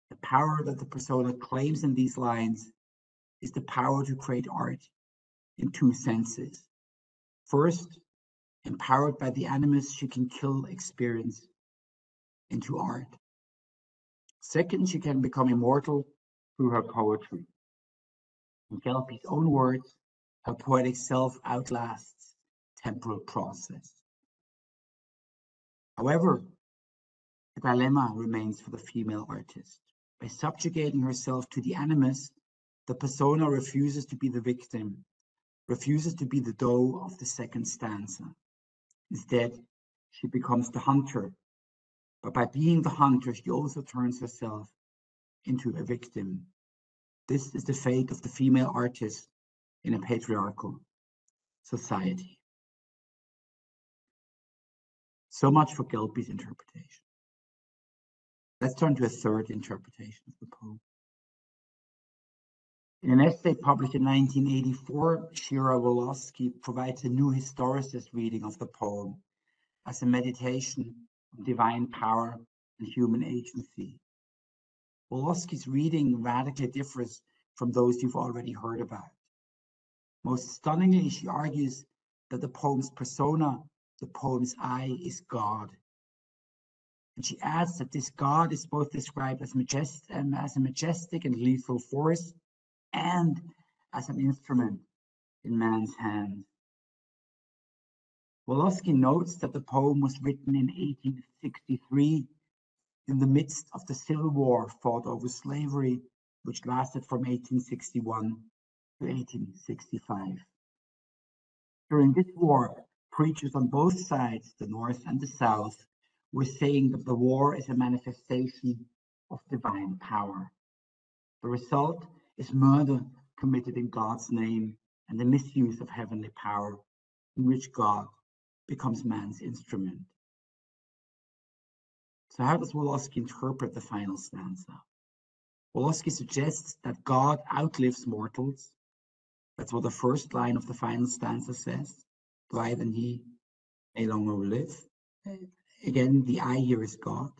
The power that the persona claims in these lines is the power to create art in two senses. First, empowered by the animus, she can kill experience into art. Second, she can become immortal through her poetry. In Gelpi's own words, her poetic self outlasts temporal process. However, the dilemma remains for the female artist. By subjugating herself to the animus, the persona refuses to be the victim, refuses to be the doe of the second stanza. Instead, she becomes the hunter. But by being the hunter, she also turns herself into a victim. This is the fate of the female artist in a patriarchal society. So much for Gelpi's interpretation. Let's turn to a third interpretation of the poem. In an essay published in 1984, Shira Wolosky provides a new historicist reading of the poem as a meditation on divine power and human agency. Wolosky's reading radically differs from those you've already heard about. Most stunningly, she argues that the poem's persona, the poem's I, is God. And she adds that this God is both described as a majestic and lethal force and as an instrument in man's hand. Wolosky notes that the poem was written in 1863 in the midst of the civil war fought over slavery, which lasted from 1861 to 1865. During this war, preachers on both sides, the North and the South, were saying that the war is a manifestation of divine power. The result is murder committed in God's name and the misuse of heavenly power, in which God becomes man's instrument. So how does Wolosky interpret the final stanza? Wolosky suggests that God outlives mortals. That's what the first line of the final stanza says. Why then he may longer live. Again, the I here is God.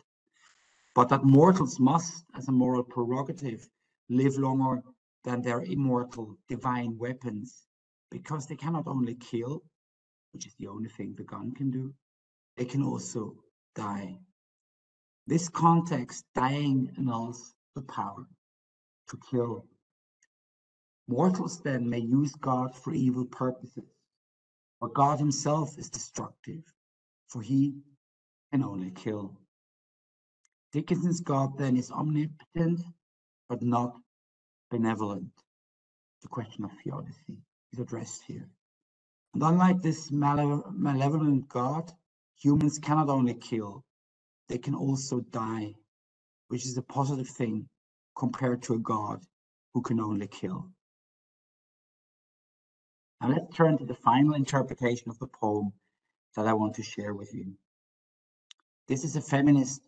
But that mortals must, as a moral prerogative, live longer than their immortal divine weapons, because they cannot only kill, which is the only thing the gun can do, they can also die. This context, dying annuls the power to kill. Mortals then may use God for evil purposes, but God himself is destructive, for he can only kill. Dickinson's God then is omnipotent, but not benevolent. The question of theodicy is addressed here. And unlike this malevolent God, humans cannot only kill, they can also die, which is a positive thing compared to a God who can only kill. Now let's turn to the final interpretation of the poem that I want to share with you. This is a feminist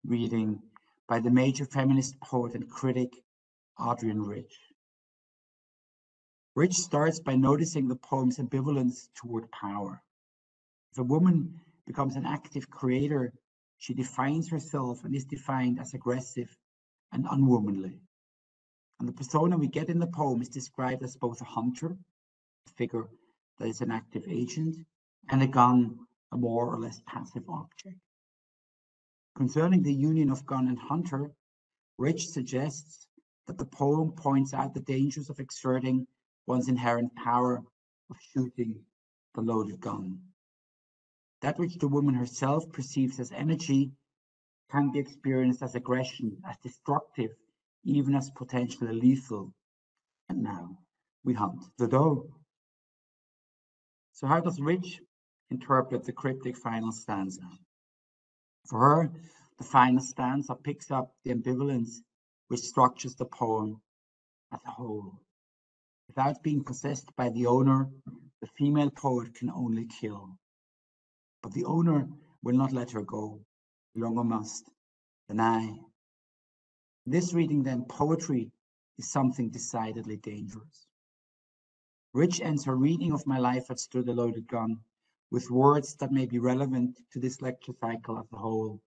reading by the major feminist poet and critic, Adrienne Rich. Rich starts by noticing the poem's ambivalence toward power. If a woman becomes an active creator, she defines herself and is defined as aggressive and unwomanly. And the persona we get in the poem is described as both a hunter, a figure that is an active agent, and a gun, a more or less passive object. Concerning the union of gun and hunter, Rich suggests that the poem points out the dangers of exerting one's inherent power of shooting the loaded gun. That which the woman herself perceives as energy can be experienced as aggression, as destructive, even as potentially lethal. And now we hunt the doe. So how does Rich interpret the cryptic final stanza? For her, the final stanza picks up the ambivalence which structures the poem as a whole. Without being possessed by the owner, the female poet can only kill. But the owner will not let her go, longer must than I. In this reading, then, poetry is something decidedly dangerous. Rich ends her reading of My Life Had Stood a Loaded Gun with words that may be relevant to this lecture cycle as a whole.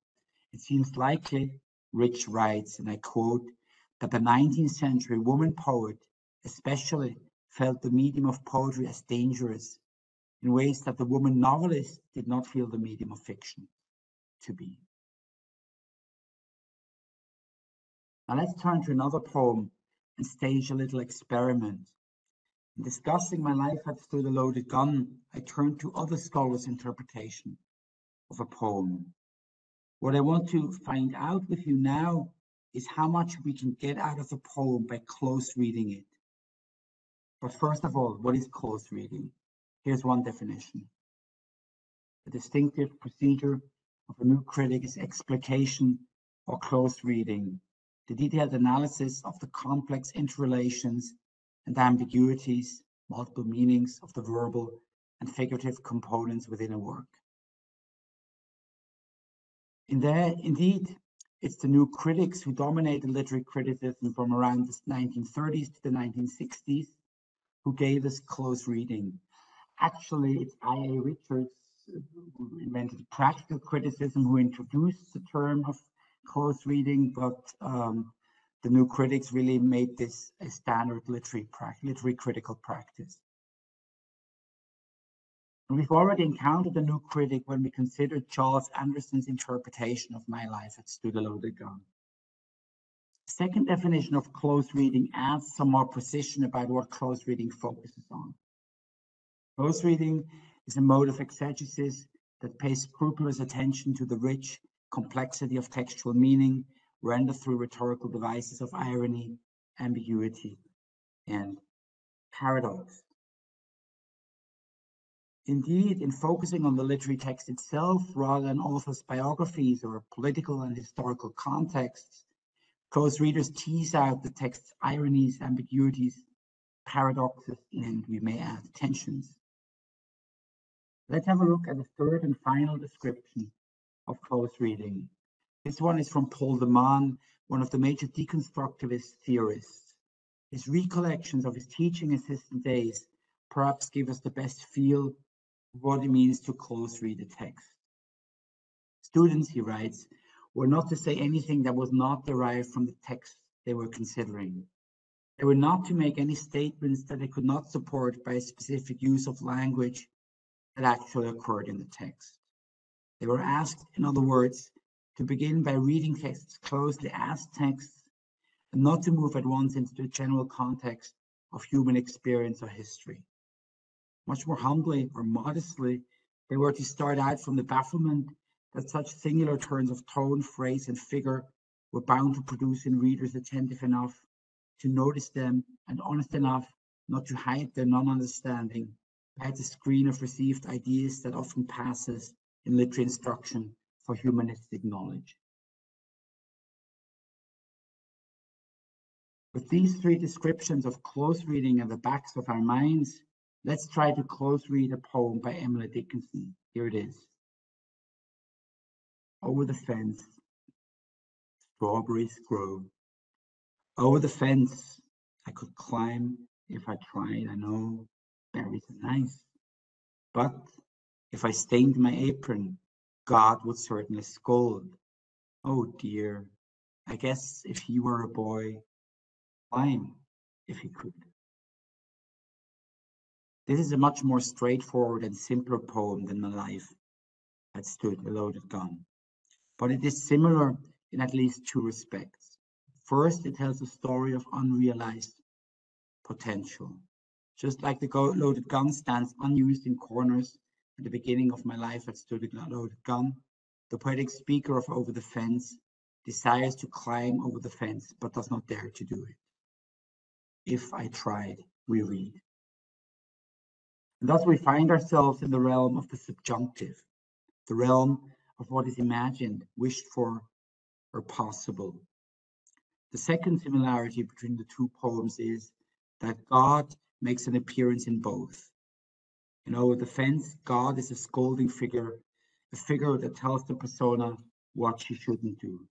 It seems likely, Rich writes, and I quote, that the 19th century woman poet especially felt the medium of poetry as dangerous in ways that the woman novelist did not feel the medium of fiction to be. Now let's turn to another poem and stage a little experiment. In discussing My Life Had Stood a Loaded Gun, I turned to other scholars' interpretation of a poem. What I want to find out with you now is how much we can get out of a poem by close reading it. But first of all, what is close reading? Here's one definition. The distinctive procedure of a new critic is explication or close reading, the detailed analysis of the complex interrelations and ambiguities, multiple meanings of the verbal and figurative components within a work. Indeed, it's the new critics who dominated literary criticism from around the 1930s to the 1960s who gave us close reading. Actually, it's I.A. Richards who invented practical criticism, who introduced the term of close reading, but the new critics really made this a standard literary critical practice. And we've already encountered a new critic when we considered Charles Anderson's interpretation of My Life Had Stood a Loaded Gun. The second definition of close reading adds some more precision about what close reading focuses on. Close reading is a mode of exegesis that pays scrupulous attention to the rich complexity of textual meaning rendered through rhetorical devices of irony, ambiguity, and paradox. Indeed, in focusing on the literary text itself rather than authors' biographies or political and historical contexts, close readers tease out the text's ironies, ambiguities, paradoxes, and we may add tensions. Let's have a look at the third and final description of close reading. This one is from Paul de Man, one of the major deconstructivist theorists. His recollections of his teaching assistant days perhaps give us the best feel of what it means to close read a text. Students, he writes, were not to say anything that was not derived from the text they were considering. They were not to make any statements that they could not support by a specific use of language that actually occurred in the text. They were asked, in other words, to begin by reading texts closely as texts and not to move at once into the general context of human experience or history. Much more humbly or modestly, they were to start out from the bafflement that such singular turns of tone, phrase, and figure were bound to produce in readers attentive enough to notice them and honest enough not to hide their non-understanding behind the screen of received ideas that often passes in literary instruction for humanistic knowledge. With these three descriptions of close reading at the backs of our minds, let's try to close read a poem by Emily Dickinson. Here it is. Over the fence, strawberries grow. Over the fence, I could climb if I tried. I know berries are nice. But if I stained my apron, God would certainly scold. Oh dear, I guess if he were a boy, climb if he could. This is a much more straightforward and simpler poem than My Life Had Stood a Loaded Gun. But it is similar in at least two respects. First, it tells a story of unrealized potential. Just like the loaded gun stands unused in corners at the beginning of My Life Had Stood a Loaded Gun, the poetic speaker of Over the Fence desires to climb over the fence, but does not dare to do it. If I tried, we read. And thus we find ourselves in the realm of the subjunctive, the realm of what is imagined, wished for, or possible. The second similarity between the two poems is that God makes an appearance in both. In Over the Fence, God is a scolding figure, a figure that tells the persona what she shouldn't do.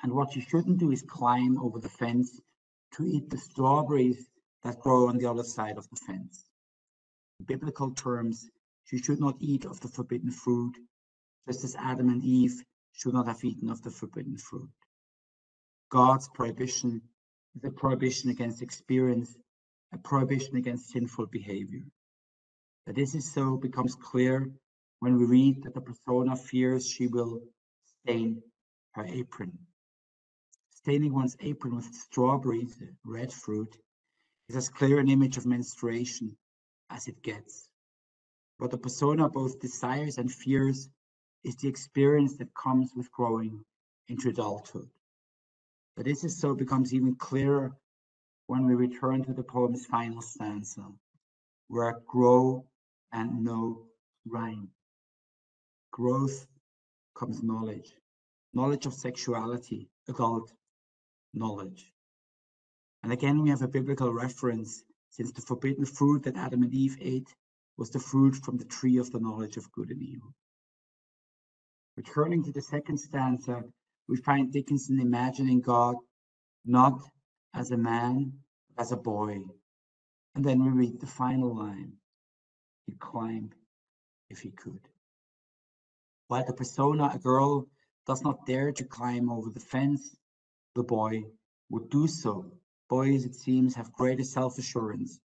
And what she shouldn't do is climb over the fence to eat the strawberries that grow on the other side of the fence. In biblical terms, she should not eat of the forbidden fruit, just as Adam and Eve should not have eaten of the forbidden fruit. God's prohibition is a prohibition against experience, a prohibition against sinful behavior. That this is so becomes clear when we read that the persona fears she will stain her apron. Staining one's apron with strawberries, red fruit, is as clear an image of menstruation as it gets. What the persona both desires and fears is the experience that comes with growing into adulthood. But this is so becomes even clearer when we return to the poem's final stanza, where grow and know rhyme. Growth comes knowledge, knowledge of sexuality, adult knowledge. And again, we have a biblical reference, since the forbidden fruit that Adam and Eve ate was the fruit from the tree of the knowledge of good and evil. Returning to the second stanza, we find Dickinson imagining God not as a man, but as a boy. And then we read the final line, he'd climb if he could. While the persona, a girl, does not dare to climb over the fence, the boy would do so. Boys, it seems, have greater self-assurance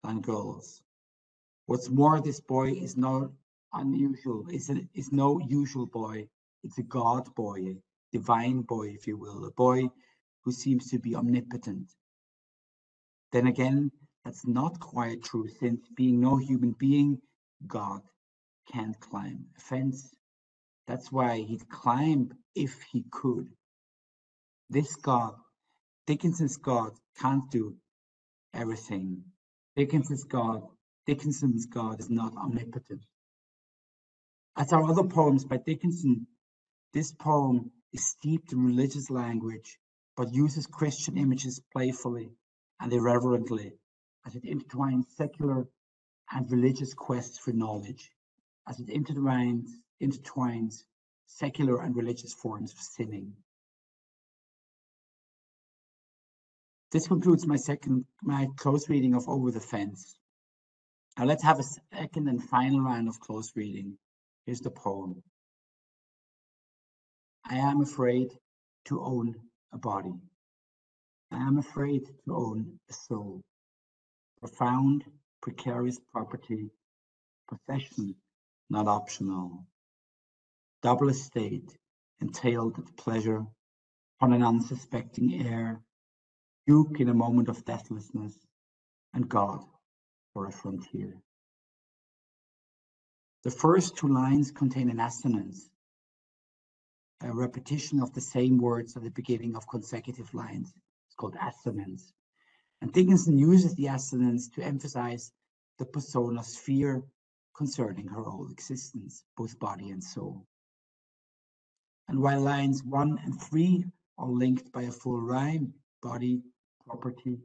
than girls. What's more, this boy is not unusual, is no usual boy. It's a God boy, a divine boy, if you will, a boy who seems to be omnipotent. Then again, that's not quite true, since being no human being, God can't climb a fence. That's why he'd climb if he could. This God, Dickinson's God, can't do everything. Dickinson's God is not omnipotent. As our other poems by Dickinson, this poem is steeped in religious language, but uses Christian images playfully and irreverently as it intertwines secular and religious quests for knowledge, as it intertwines secular and religious forms of sinning. This concludes my close reading of Over the Fence. Now let's have a second and final round of close reading. Here's the poem. I am afraid to own a body. I am afraid to own a soul. Profound, precarious property possession, not optional. Double estate, entailed at pleasure, on an unsuspecting air, duke in a moment of deathlessness, and God for a frontier. The first two lines contain an assonance, a repetition of the same words at the beginning of consecutive lines. It's called assonance. And Dickinson uses the assonance to emphasize the persona's fear concerning her whole existence, both body and soul. And while lines 1 and 3 are linked by a full rhyme, body, property,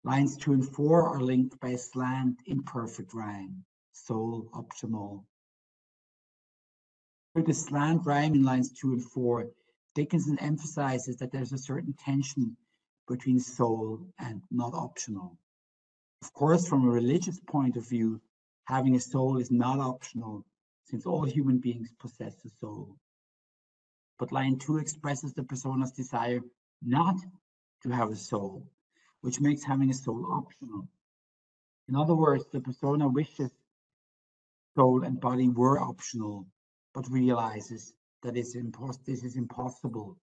lines 2 and 4 are linked by a slant, imperfect rhyme, soul, optional. Through the slant rhyme in lines 2 and 4, Dickinson emphasizes that there's a certain tension between soul and not optional. Of course, from a religious point of view, having a soul is not optional, since all human beings possess a soul. But line 2 expresses the persona's desire not to have a soul, which makes having a soul optional. In other words, the persona wishes soul and body were optional, but realizes that this is impossible.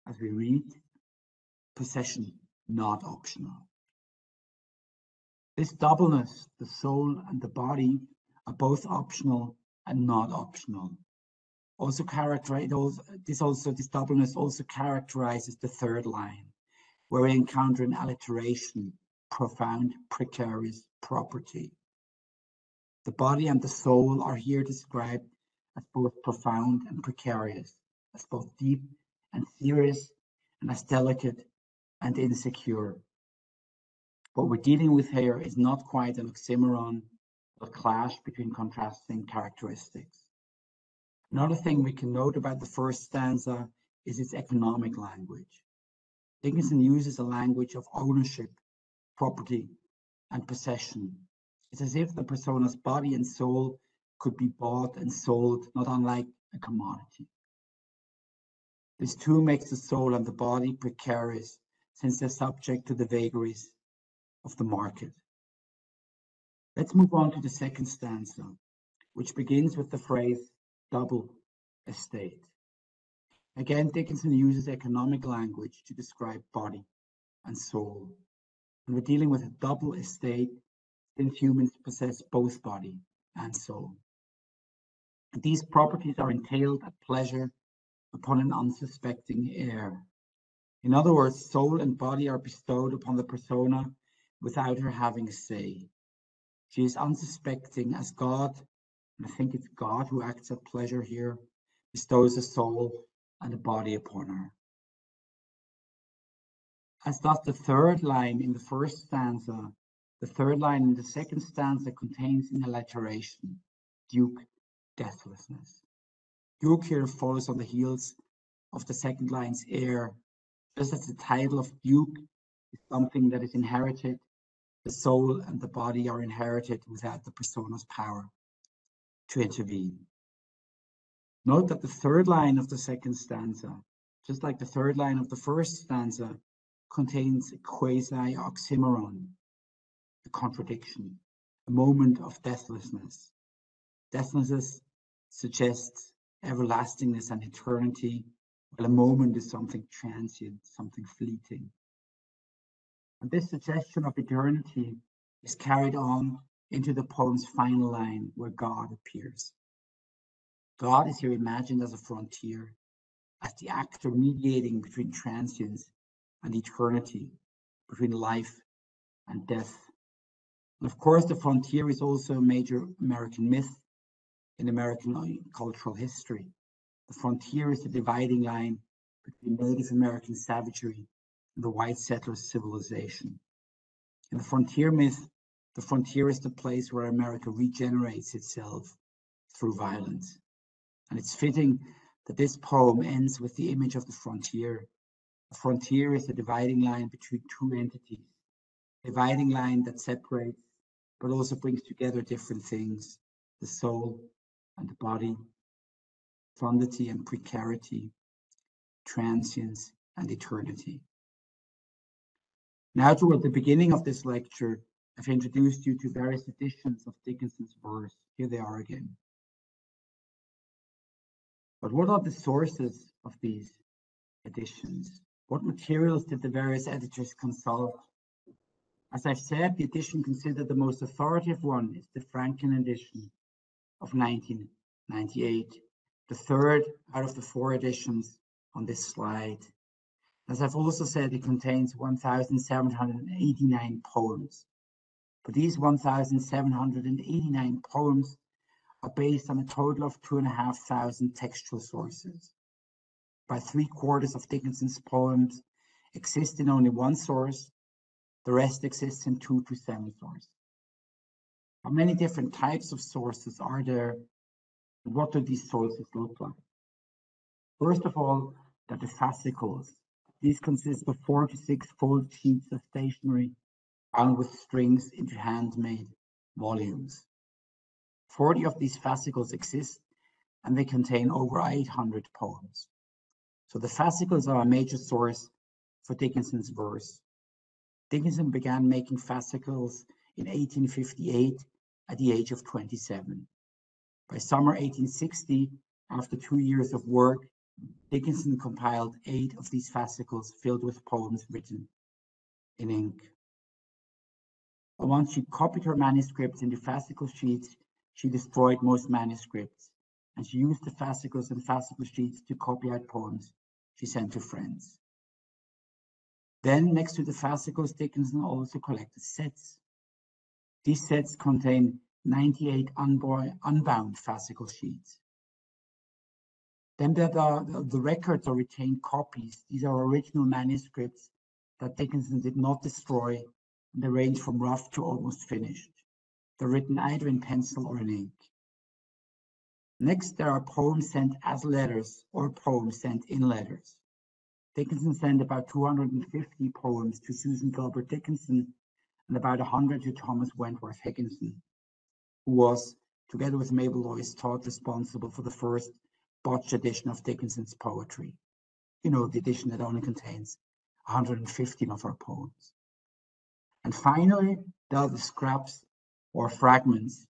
As we read, possession not optional. This doubleness, the soul and the body, are both optional and not optional. This doubleness also characterizes the third line, where we encounter an alliteration, profound, precarious property. The body and the soul are here described as both profound and precarious, as both deep and serious, and as delicate and insecure. What we're dealing with here is not quite an oxymoron, but a clash between contrasting characteristics. Another thing we can note about the first stanza is its economic language. Dickinson uses a language of ownership, property, and possession. It's as if the persona's body and soul could be bought and sold, not unlike a commodity. This too makes the soul and the body precarious, since they're subject to the vagaries of the market. Let's move on to the second stanza, which begins with the phrase double estate. Again, Dickinson uses economic language to describe body and soul. And we're dealing with a double estate since humans possess both body and soul. And these properties are entailed at pleasure upon an unsuspecting heir. In other words, soul and body are bestowed upon the persona without her having a say. She is unsuspecting as God, and I think it's God who acts at pleasure here, bestows a soul and a body upon her. As does the third line in the first stanza, the third line in the second stanza contains an alliteration, duke, deathlessness. Duke here follows on the heels of the second line's heir, just as the title of duke is something that is inherited. The soul and the body are inherited without the persona's power to intervene. Note that the third line of the second stanza, just like the third line of the first stanza, contains a quasi-oxymoron, a contradiction, a moment of deathlessness. Deathlessness suggests everlastingness and eternity, while a moment is something transient, something fleeting. And this suggestion of eternity is carried on into the poem's final line, where God appears. God is here imagined as a frontier, as the actor mediating between transience and eternity, between life and death. And of course, the frontier is also a major American myth in American cultural history. The frontier is the dividing line between Native American savagery and the white settlers' civilization. In the frontier myth, the frontier is the place where America regenerates itself through violence. And it's fitting that this poem ends with the image of the frontier. The frontier is the dividing line between two entities, a dividing line that separates but also brings together different things, the soul and the body, profundity and precarity, transience and eternity. Now, toward the beginning of this lecture, I've introduced you to various editions of Dickinson's verse. Here they are again. But what are the sources of these editions? What materials did the various editors consult? As I've said, the edition considered the most authoritative one is the Franklin edition of 1998, the third out of the 4 editions on this slide. As I've also said, it contains 1,789 poems. But these 1,789 poems are based on a total of 2,500 textual sources. About 3/4 of Dickinson's poems exist in only one source, the rest exists in 2 to 7 sources. How many different types of sources are there? And what do these sources look like? First of all, there are the fascicles. These consist of 4 to 6 fold sheets of stationery bound with strings into handmade volumes. 40 of these fascicles exist, and they contain over 800 poems. So the fascicles are a major source for Dickinson's verse. Dickinson began making fascicles in 1858 at the age of 27. By summer 1860, after 2 years of work, Dickinson compiled 8 of these fascicles filled with poems written in ink. And once she copied her manuscripts into fascicle sheets, she destroyed most manuscripts, and she used the fascicles and fascicle sheets to copy out poems she sent to friends. Then, next to the fascicles, Dickinson also collected sets. These sets contain 98 unbound fascicle sheets. Then there are the records or retained copies. These are original manuscripts that Dickinson did not destroy, and they range from rough to almost finished. They're written either in pencil or in ink. Next, there are poems sent as letters or poems sent in letters. Dickinson sent about 250 poems to Susan Gilbert Dickinson and about 100 to Thomas Wentworth Higginson, who was, together with Mabel Loyce Todd, responsible for the first botched edition of Dickinson's poetry. You know, the edition that only contains 115 of her poems. And finally, there are the scraps or fragments,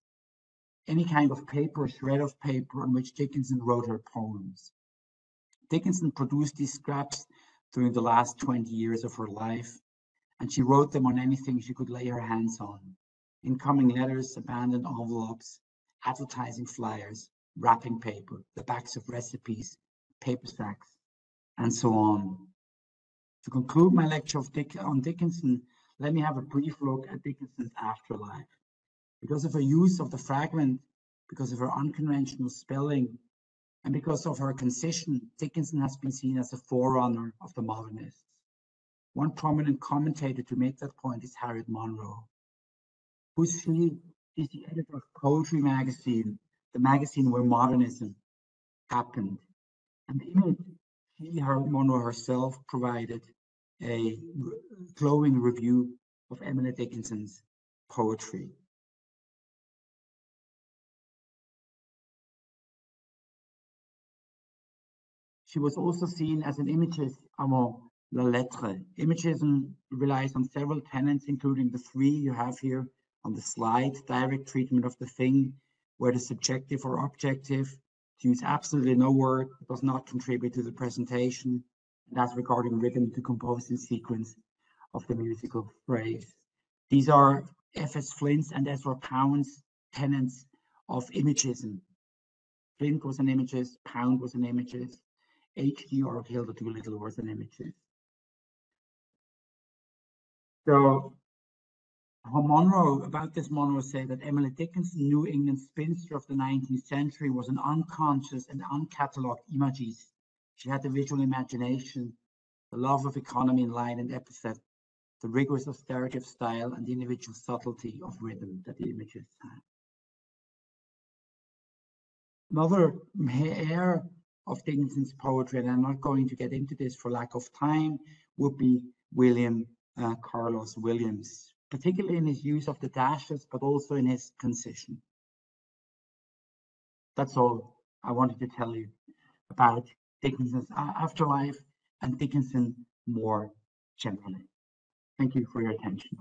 any kind of paper, shred of paper on which Dickinson wrote her poems. Dickinson produced these scraps during the last 20 years of her life, and she wrote them on anything she could lay her hands on: incoming letters, abandoned envelopes, advertising flyers, wrapping paper, the backs of recipes, paper sacks, and so on. To conclude my lecture on Dickinson, let me have a brief look at Dickinson's afterlife. Because of her use of the fragment, because of her unconventional spelling, and because of her concision, Dickinson has been seen as a forerunner of the modernists. One prominent commentator to make that point is Harriet Monroe. Who's she? She's the editor of Poetry magazine, the magazine where modernism happened. And in it, Monroe herself, provided a glowing review of Emily Dickinson's poetry. She was also seen as an imagist avant la lettre. Imagism relies on several tenets, including the 3 you have here on the slide: direct treatment of the thing, where the subjective or objective, to use absolutely no word, does not contribute to the presentation, and as regarding rhythm, to compose in sequence of the musical phrase. These are F.S. Flint's and Ezra Pound's tenets of imagism. Flint was an imagist, Pound was an imagist, H.G. or Hilda Doolittle was an imagist. So Monroe said that Emily Dickinson, New England spinster of the 19th century, was an unconscious and uncatalogued imagist. She had the visual imagination, the love of economy in line and epithet, the rigorous austerity of style, and the individual subtlety of rhythm that the imagists had. Another heir of Dickinson's poetry, and I'm not going to get into this for lack of time, would be William Carlos Williams, particularly in his use of the dashes, but also in his concision. That's all I wanted to tell you about Dickinson's afterlife and Dickinson more generally. Thank you for your attention.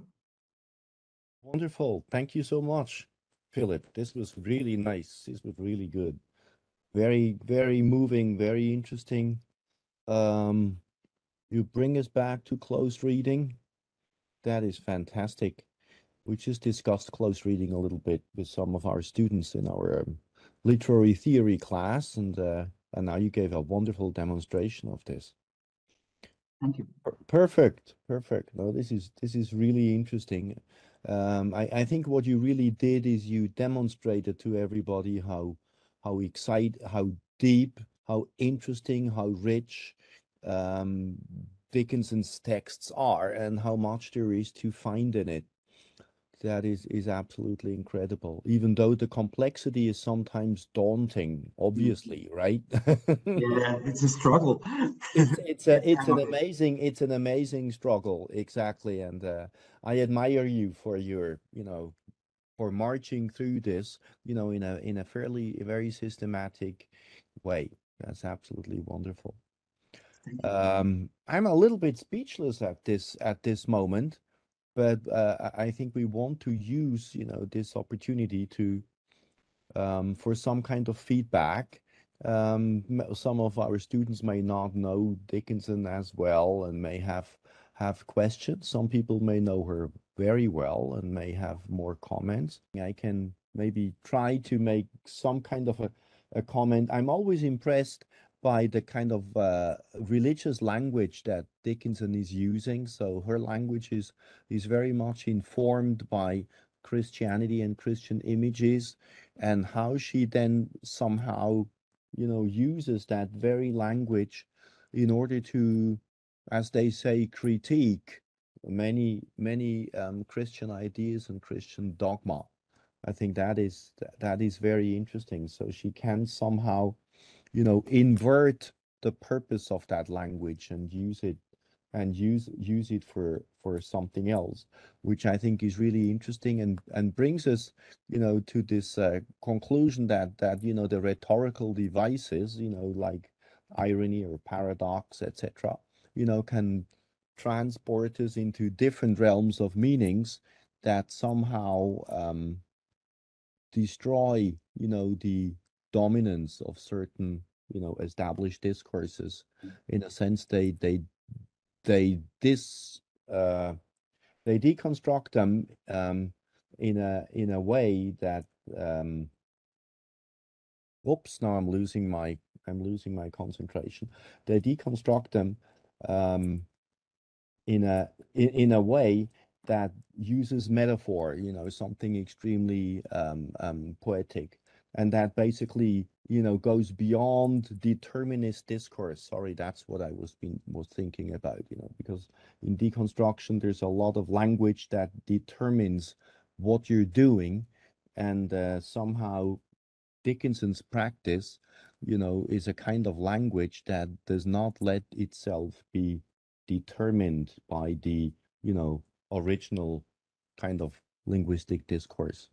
Wonderful. Thank you so much, Philip. This was really nice. This was really good. Very, very moving, very interesting. Um, you bring us back to close reading. That is fantastic. We just discussed close reading a little bit with some of our students in our literary theory class, and now you gave a wonderful demonstration of this. Thank you. Perfect, perfect. No, this is really interesting. I think what you really did is you demonstrated to everybody how how deep, how interesting, how rich Dickinson's texts are, and how much there is to find in it. That is absolutely incredible, even though the complexity is sometimes daunting, obviously, right? Yeah, it's a struggle. It's an amazing struggle, exactly. And I admire you for your, for marching through this, in a very systematic way. That's absolutely wonderful. I'm a little bit speechless at this moment, but I think we want to use, this opportunity to for some kind of feedback. Some of our students may not know Dickinson as well and may have questions. Some people may know her very well and may have more comments. I can maybe try to make some kind of a comment. I'm always impressed by the kind of religious language that Dickinson is using. So her language is very much informed by Christianity and Christian images, and how she then somehow, uses that very language in order to, as they say, critique many Christian ideas and Christian dogma. I think that is very interesting. So she can somehow, invert the purpose of that language and use it for something else, which I think is really interesting, and brings us, to this conclusion that the rhetorical devices, like irony or paradox, etc., can transport us into different realms of meanings that somehow destroy, the dominance of certain, established discourses. In a sense, they dis they deconstruct them in a way that oops, now I'm losing my concentration. They deconstruct them in a way that uses metaphor, something extremely poetic, and that basically, goes beyond determinist discourse. Sorry, that's what I was thinking about, because in deconstruction there's a lot of language that determines what you're doing, and somehow Dickinson's practice, is a kind of language that does not let itself be determined by the, original kind of linguistic discourse.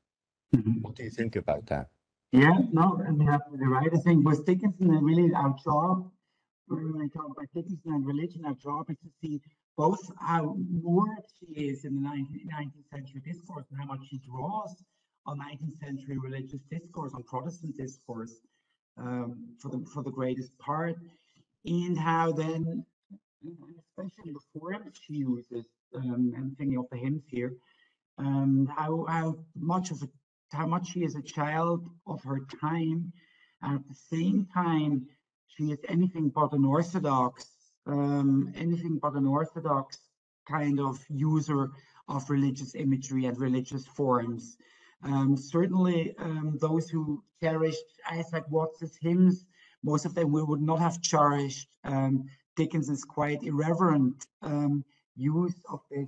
What do you think about that? Yeah, no, and you're absolutely right. I think with Dickinson, really our job, when I talk about Dickinson and religion, our job is to see both how moored she is in the 19th century discourse and how much she draws on 19th century religious discourse, on Protestant discourse, for the greatest part, and how then, especially the forms she uses, I'm thinking of the hymns here, how much she is a child of her time, and at the same time she is anything but an orthodox kind of user of religious imagery and religious forms. Certainly, those who cherished Isaac Watts's hymns, most of them we would not have cherished Dickinson's quite irreverent use of the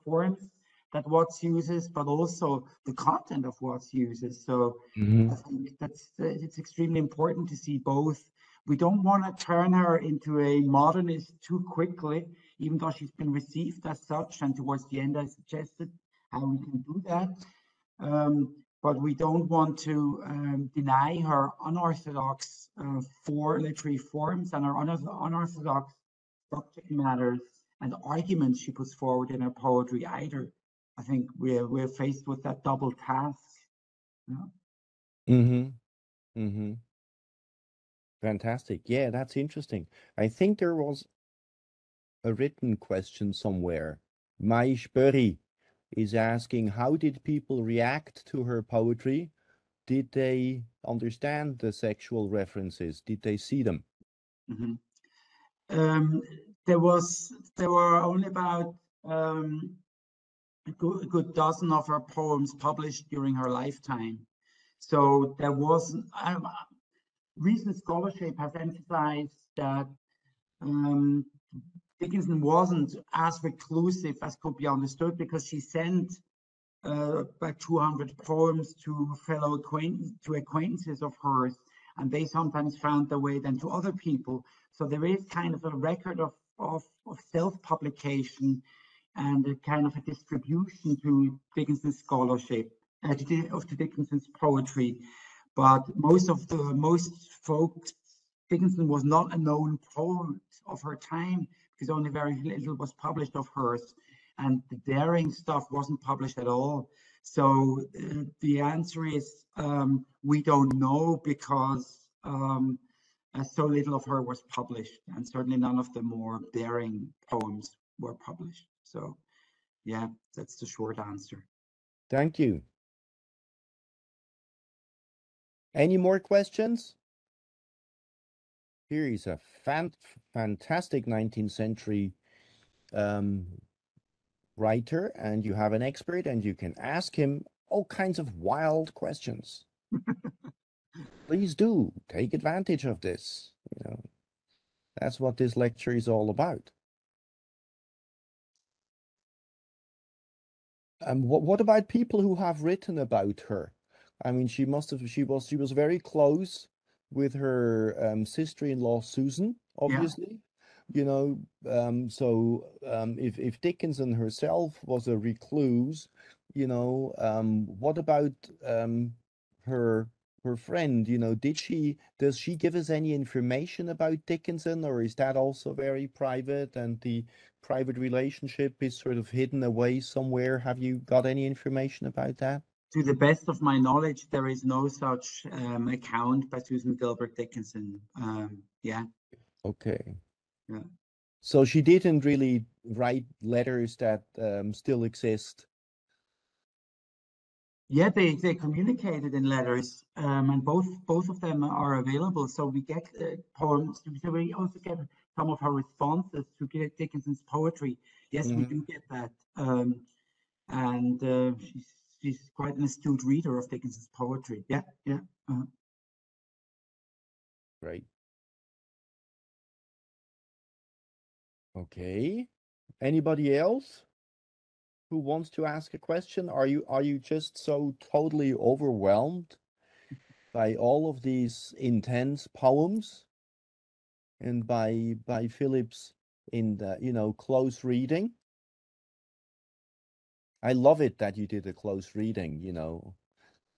forms that Watts uses, but also the content of Watts uses. So I think it's extremely important to see both. We don't want to turn her into a modernist too quickly, even though she's been received as such. And towards the end, I suggested how we can do that. But we don't want to deny her unorthodox literary forms and her unorthodox subject matters and arguments she puts forward in her poetry either. I think we're faced with that double task. Yeah. Mm-hmm. Mm-hmm. Fantastic. Yeah, that's interesting. I think there was a written question somewhere. Mai Spöri is asking, how did people react to her poetry? Did they understand the sexual references? Did they see them? Mm-hmm. There were only about a good dozen of her poems published during her lifetime. So there wasn't, recent scholarship has emphasized that Dickinson wasn't as reclusive as could be understood, because she sent about 200 poems to acquaintances of hers, and they sometimes found their way then to other people. So there is kind of a record of self-publication and a kind of a distribution to Dickinson's scholarship, to Dickinson's poetry. But most folks, Dickinson was not a known poet of her time, because only very little was published of hers, and the daring stuff wasn't published at all. So the answer is we don't know, because so little of her was published, and certainly none of the more daring poems were published. So yeah, that's the short answer. Thank you. Any more questions? Here is a fantastic 19th century writer, and you have an expert, and you can ask him all kinds of wild questions. Please do take advantage of this. You know, that's what this lecture is all about. What about people who have written about her? I mean, she was very close with her sister-in-law Susan, obviously. Yeah. You know, so if Dickinson herself was a recluse, you know, what about her friend? You know, does she give us any information about Dickinson, or is that also very private, and the private relationship is sort of hidden away somewhere? Have you got any information about that? To the best of my knowledge, there is no such account by Susan Gilbert Dickinson. Yeah. Okay. Yeah. So she didn't really write letters that still exist. Yeah, they communicated in letters, and both of them are available. So we get poems. So we also get some of her responses to Dickinson's poetry. Yes, we do get that, and she's quite an astute reader of Dickinson's poetry. Yeah, yeah. Great. Okay. Anybody else who wants to ask a question? Are you just so totally overwhelmed by all of these intense poems and by Philipp's close reading? I love it that you did a close reading, you know,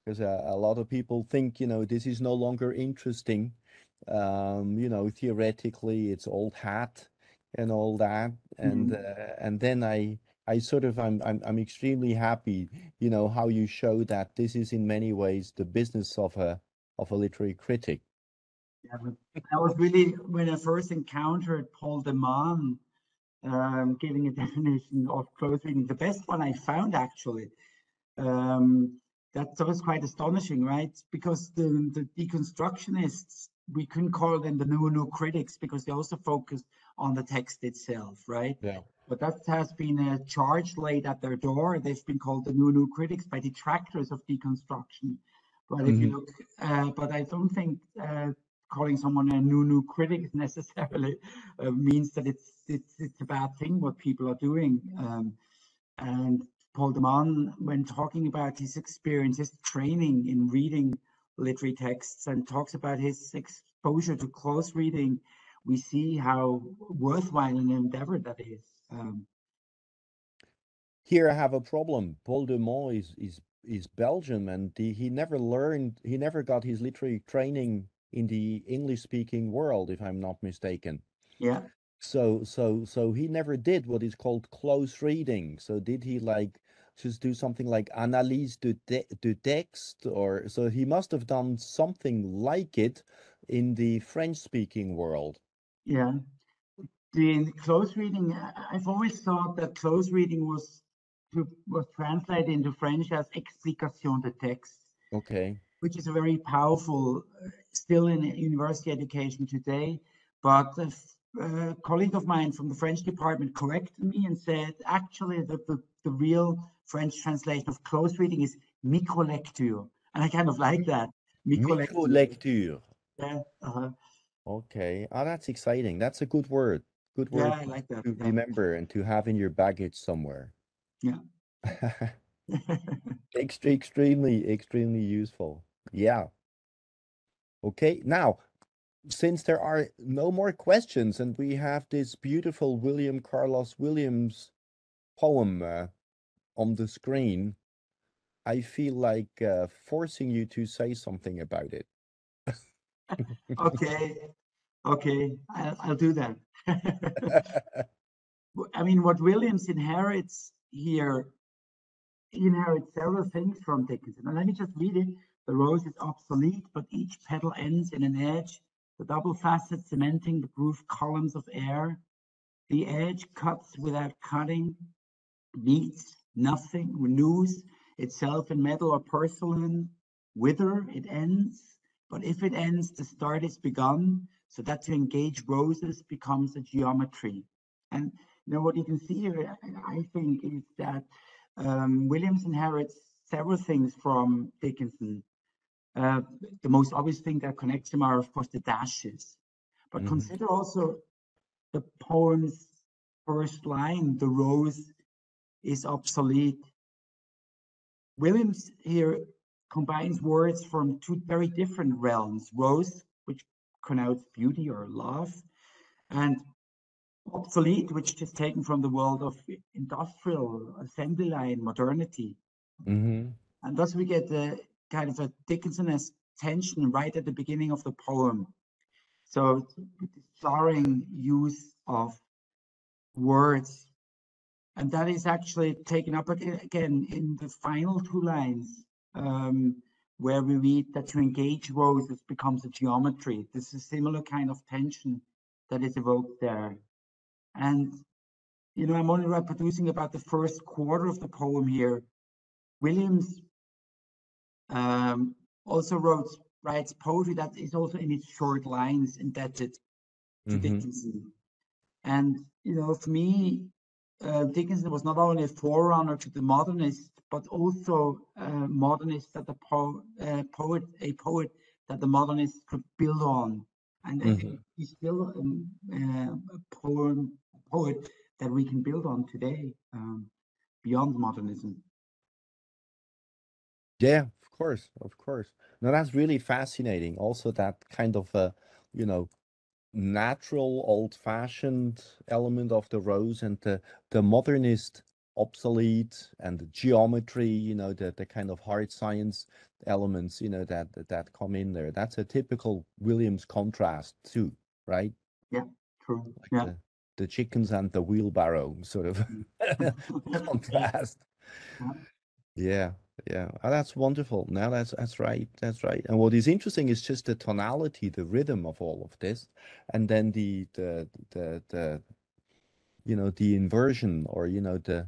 because a lot of people think, you know, this is no longer interesting. You know, theoretically it's old hat and all that. And then I'm extremely happy, you know, how you show that this is in many ways the business of a literary critic. Yeah, I was really, when I first encountered Paul de Man giving a definition of close reading, the best one I found actually. That was quite astonishing, right? Because the deconstructionists, we couldn't call them the new critics, because they also focused on the text itself, right? Yeah. But that has been a charge laid at their door. They've been called the new critics by detractors of deconstruction. But if you look, but I don't think calling someone a new critic necessarily means that it's a bad thing what people are doing. And Paul de Man, when talking about his experience, his training in reading literary texts, and talks about his exposure to close reading, we see how worthwhile an endeavor that is. Here I have a problem. Paul de Man is Belgian, and he never got his literary training in the English-speaking world, if I'm not mistaken. Yeah. So he never did what is called close reading. So did he like just do something like analyse de texte, or so he must have done something like it in the French-speaking world. Yeah. The close reading, I've always thought that close reading was translated into French as explication de texte. Okay. Which is a very powerful, still in university education today. But a colleague of mine from the French department corrected me and said, actually, the real French translation of close reading is microlecture. And I kind of like that. Microlecture. Yeah. Okay. Oh, that's exciting. That's a good word. Good Yeah, word I like that. to Yeah. remember and to have in your baggage somewhere. Yeah. Extremely useful. Yeah. Okay. Now, since there are no more questions and we have this beautiful William Carlos Williams poem on the screen, I feel like forcing you to say something about it. Okay, I'll do that. I mean, what Williams inherits here, he inherits several things from Dickinson. And let me just read it. The rose is obsolete, but each petal ends in an edge, the double facet cementing the grooved columns of air. The edge cuts without cutting, meets nothing, renews itself in metal or porcelain. Wither it ends, but if it ends, the start is begun, so that to engage roses becomes a geometry. And you know what you can see here, I think, is that Williams inherits several things from Dickinson. The most obvious thing that connects them are, of course, the dashes. But consider also the poem's first line, the rose is obsolete. Williams here combines words from two very different realms, rose, which connotes beauty or love, and obsolete, which is taken from the world of industrial assembly line modernity. And thus we get a kind of a Dickinson-esque tension right at the beginning of the poem. So the jarring use of words, and that is actually taken up again in the final two lines, where we read that to engage roses becomes a geometry. This is a similar kind of tension that is evoked there. And, you know, I'm only reproducing about the first quarter of the poem here. Williams also writes poetry that is also in its short lines indebted to Dickinson. And, you know, for me, Dickinson was not only a forerunner to the modernists, but also a modernist that a poet that the modernists could build on. And I think he's still a poet that we can build on today, beyond modernism. Yeah, of course. No, that's really fascinating. Also, that kind of you know, natural, old-fashioned element of the rose and the modernist obsolete and the geometry, you know, the kind of hard science elements, you know, that come in there. That's a typical Williams contrast too, right? Yeah, true. Like Yeah. the chickens and the wheelbarrow sort of contrast. Yeah. Yeah, oh, that's wonderful. Now that's right. And what is interesting is just the tonality, the rhythm of all of this, and then the you know, the inversion, or you know, the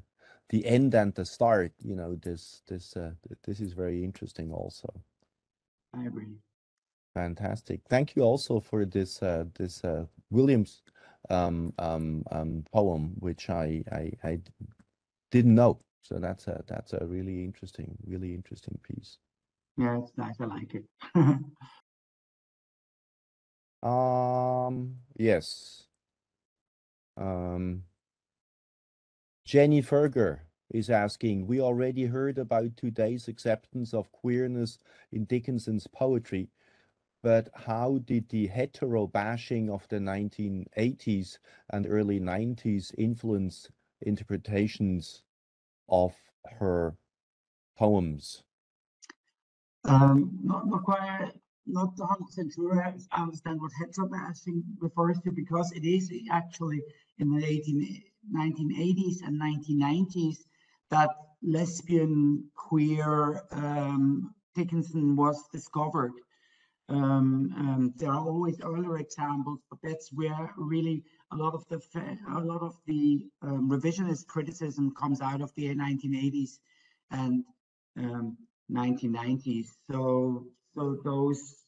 end and the start. You know, this is very interesting also. I agree. Fantastic. Thank you also for this Williams poem, which I didn't know. So that's a really interesting piece. Yeah, it's nice. I like it. Yes. Jenny Ferger is asking, we already heard about today's acceptance of queerness in Dickinson's poetry, but how did the hetero bashing of the 1980s and early 90s influence interpretations of her poems? Not quite, not 100% sure I understand what heterobashing refers to, because it is actually in the 1980s and 1990s that lesbian, queer, Dickinson was discovered. There are always earlier examples, but that's where really a lot of the revisionist criticism comes out of the 1980s and 1990s. So those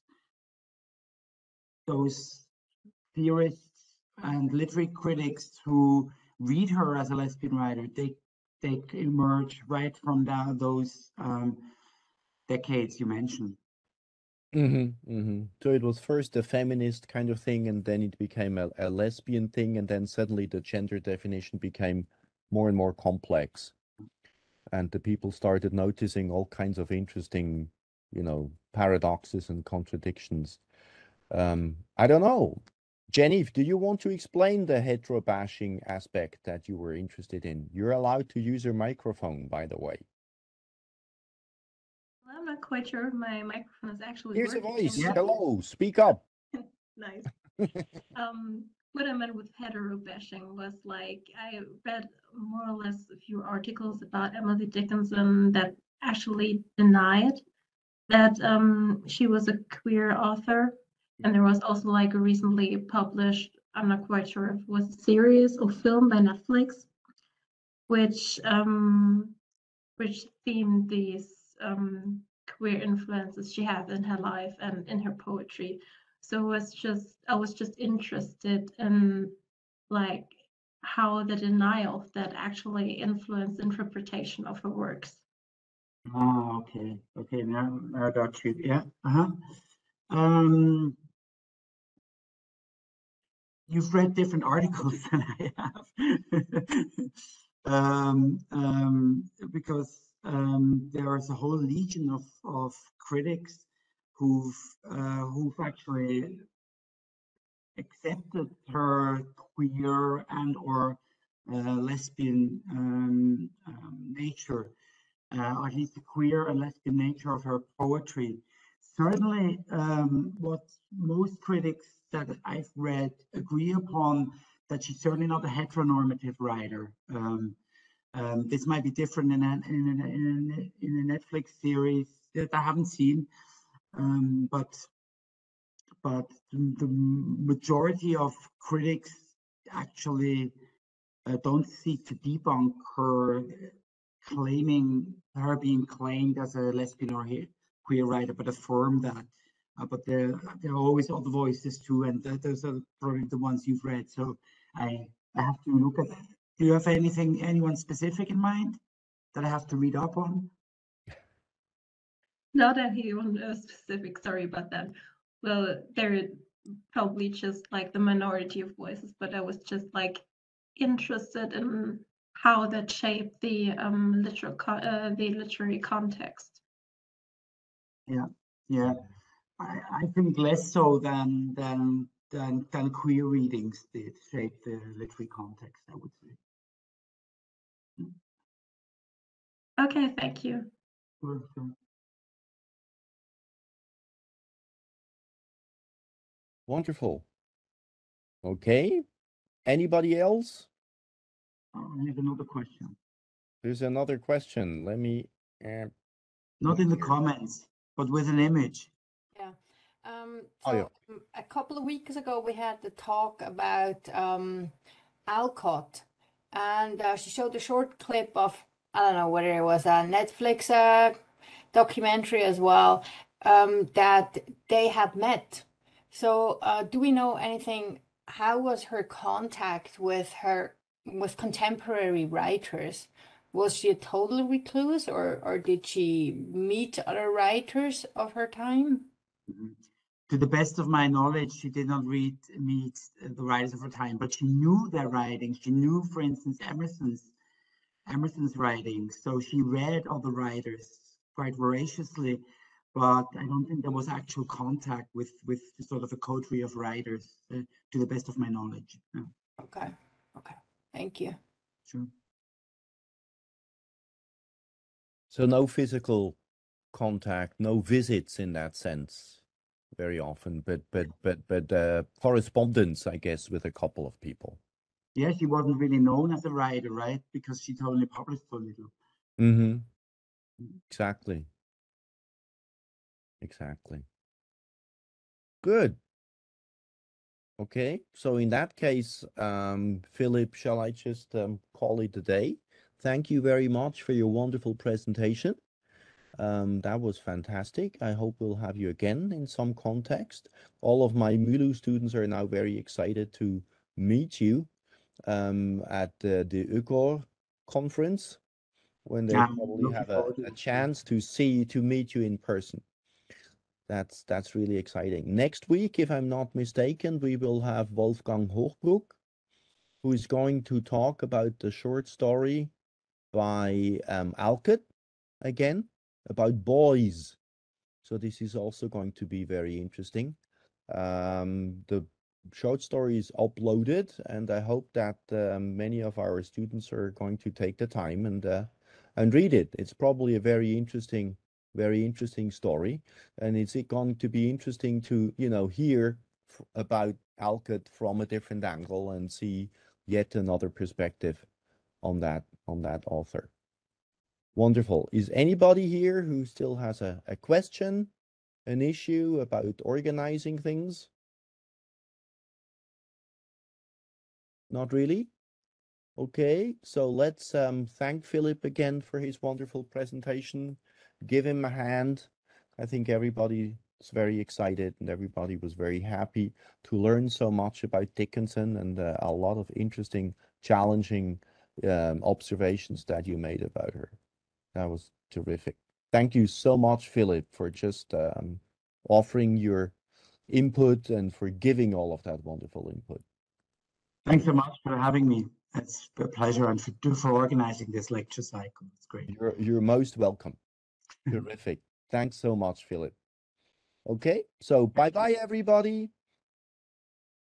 theorists and literary critics who read her as a lesbian writer, they emerge right from those decades you mentioned. So it was first a feminist kind of thing, and then it became a lesbian thing, and then suddenly the gender definition became more and more complex. And the people started noticing all kinds of interesting, paradoxes and contradictions. I don't know. Jenny, do you want to explain the hetero-bashing aspect that you were interested in? You're allowed to use your microphone, by the way. I'm not quite sure if my microphone is actually Here's working. a voice. Yeah. Hello, speak up. Nice. What I meant with hetero-bashing was like, I read more or less a few articles about Emily Dickinson that actually denied that she was a queer author. And there was also like a recently published, I'm not quite sure if it was a series or film by Netflix, which themed these queer influences she had in her life and in her poetry. So I was just interested in like how the denial of that actually influenced interpretation of her works. Oh, okay. Now I got you. Yeah. You've read different articles than I have, because there is a whole legion of critics who've actually accepted her queer and or lesbian nature, or at least the queer and lesbian nature of her poetry. Certainly, what most critics that I've read agree upon, that she's certainly not a heteronormative writer. This might be different in a Netflix series that I haven't seen, but the majority of critics actually don't seek to debunk her being claimed as a lesbian or queer writer, but affirm that. But there are always other voices too, and those are probably the ones you've read. So I have to look at that. Do you have anyone specific in mind that I have to read up on? Not anyone specific, sorry about that. Well, they're probably just like the minority of voices, but I was just like interested in how that shaped the literary context. Yeah. I think less so than queer readings did shape the literary context, I would say. Okay, thank you. Sure. Wonderful. Okay. Anybody else? I have another question. There's another question. Let me. Not in the comments, but with an image. Yeah. Oh, yeah. A couple of weeks ago, we had the talk about Alcott, and she showed a short clip of, I don't know whether it was a Netflix documentary as well, that they had met. So do we know anything? How was her contact with contemporary writers? Was she a total recluse, or did she meet other writers of her time? To the best of my knowledge, she did not meet the writers of her time, but she knew their writings. She knew, for instance, Emerson's writings. So she read other writers quite voraciously, but I don't think there was actual contact with sort of a coterie of writers, to the best of my knowledge. Yeah. Okay. Thank you. Sure. So no physical contact, no visits in that sense, very often, but correspondence, I guess, with a couple of people. Yeah, she wasn't really known as a writer, right? Because she'd only published so little. Mm-hmm. Exactly. Exactly. Good. Okay. So in that case, Philip, shall I just call it a day? Thank you very much for your wonderful presentation. That was fantastic. I hope we'll have you again in some context. All of my Mulhouse students are now very excited to meet you at the EUCOR conference, when they I'm probably looking have forward to a it. chance to meet you in person. That's really exciting. Next week, if I'm not mistaken, we will have Wolfgang Hochbruck, who is going to talk about the short story by Alcott again, about boys. So this is also going to be very interesting. The short story is uploaded, and I hope that many of our students are going to take the time and read it. It's probably a very interesting story, and it's going to be interesting to hear about Alcott from a different angle and see yet another perspective on that author. Wonderful. Is anybody here who still has a question, an issue about organizing things? Not really? Okay, so let's thank Philip again for his wonderful presentation. Give him a hand. I think everybody is very excited and everybody was very happy to learn so much about Dickinson and a lot of interesting, challenging observations that you made about her. That was terrific. Thank you so much, Philip, for just offering your input and for giving all of that wonderful input. Thanks so much for having me. It's a pleasure, and for organizing this lecture cycle. It's great. You're most welcome. Terrific. Thanks so much, Philip. Okay, so bye-bye, everybody.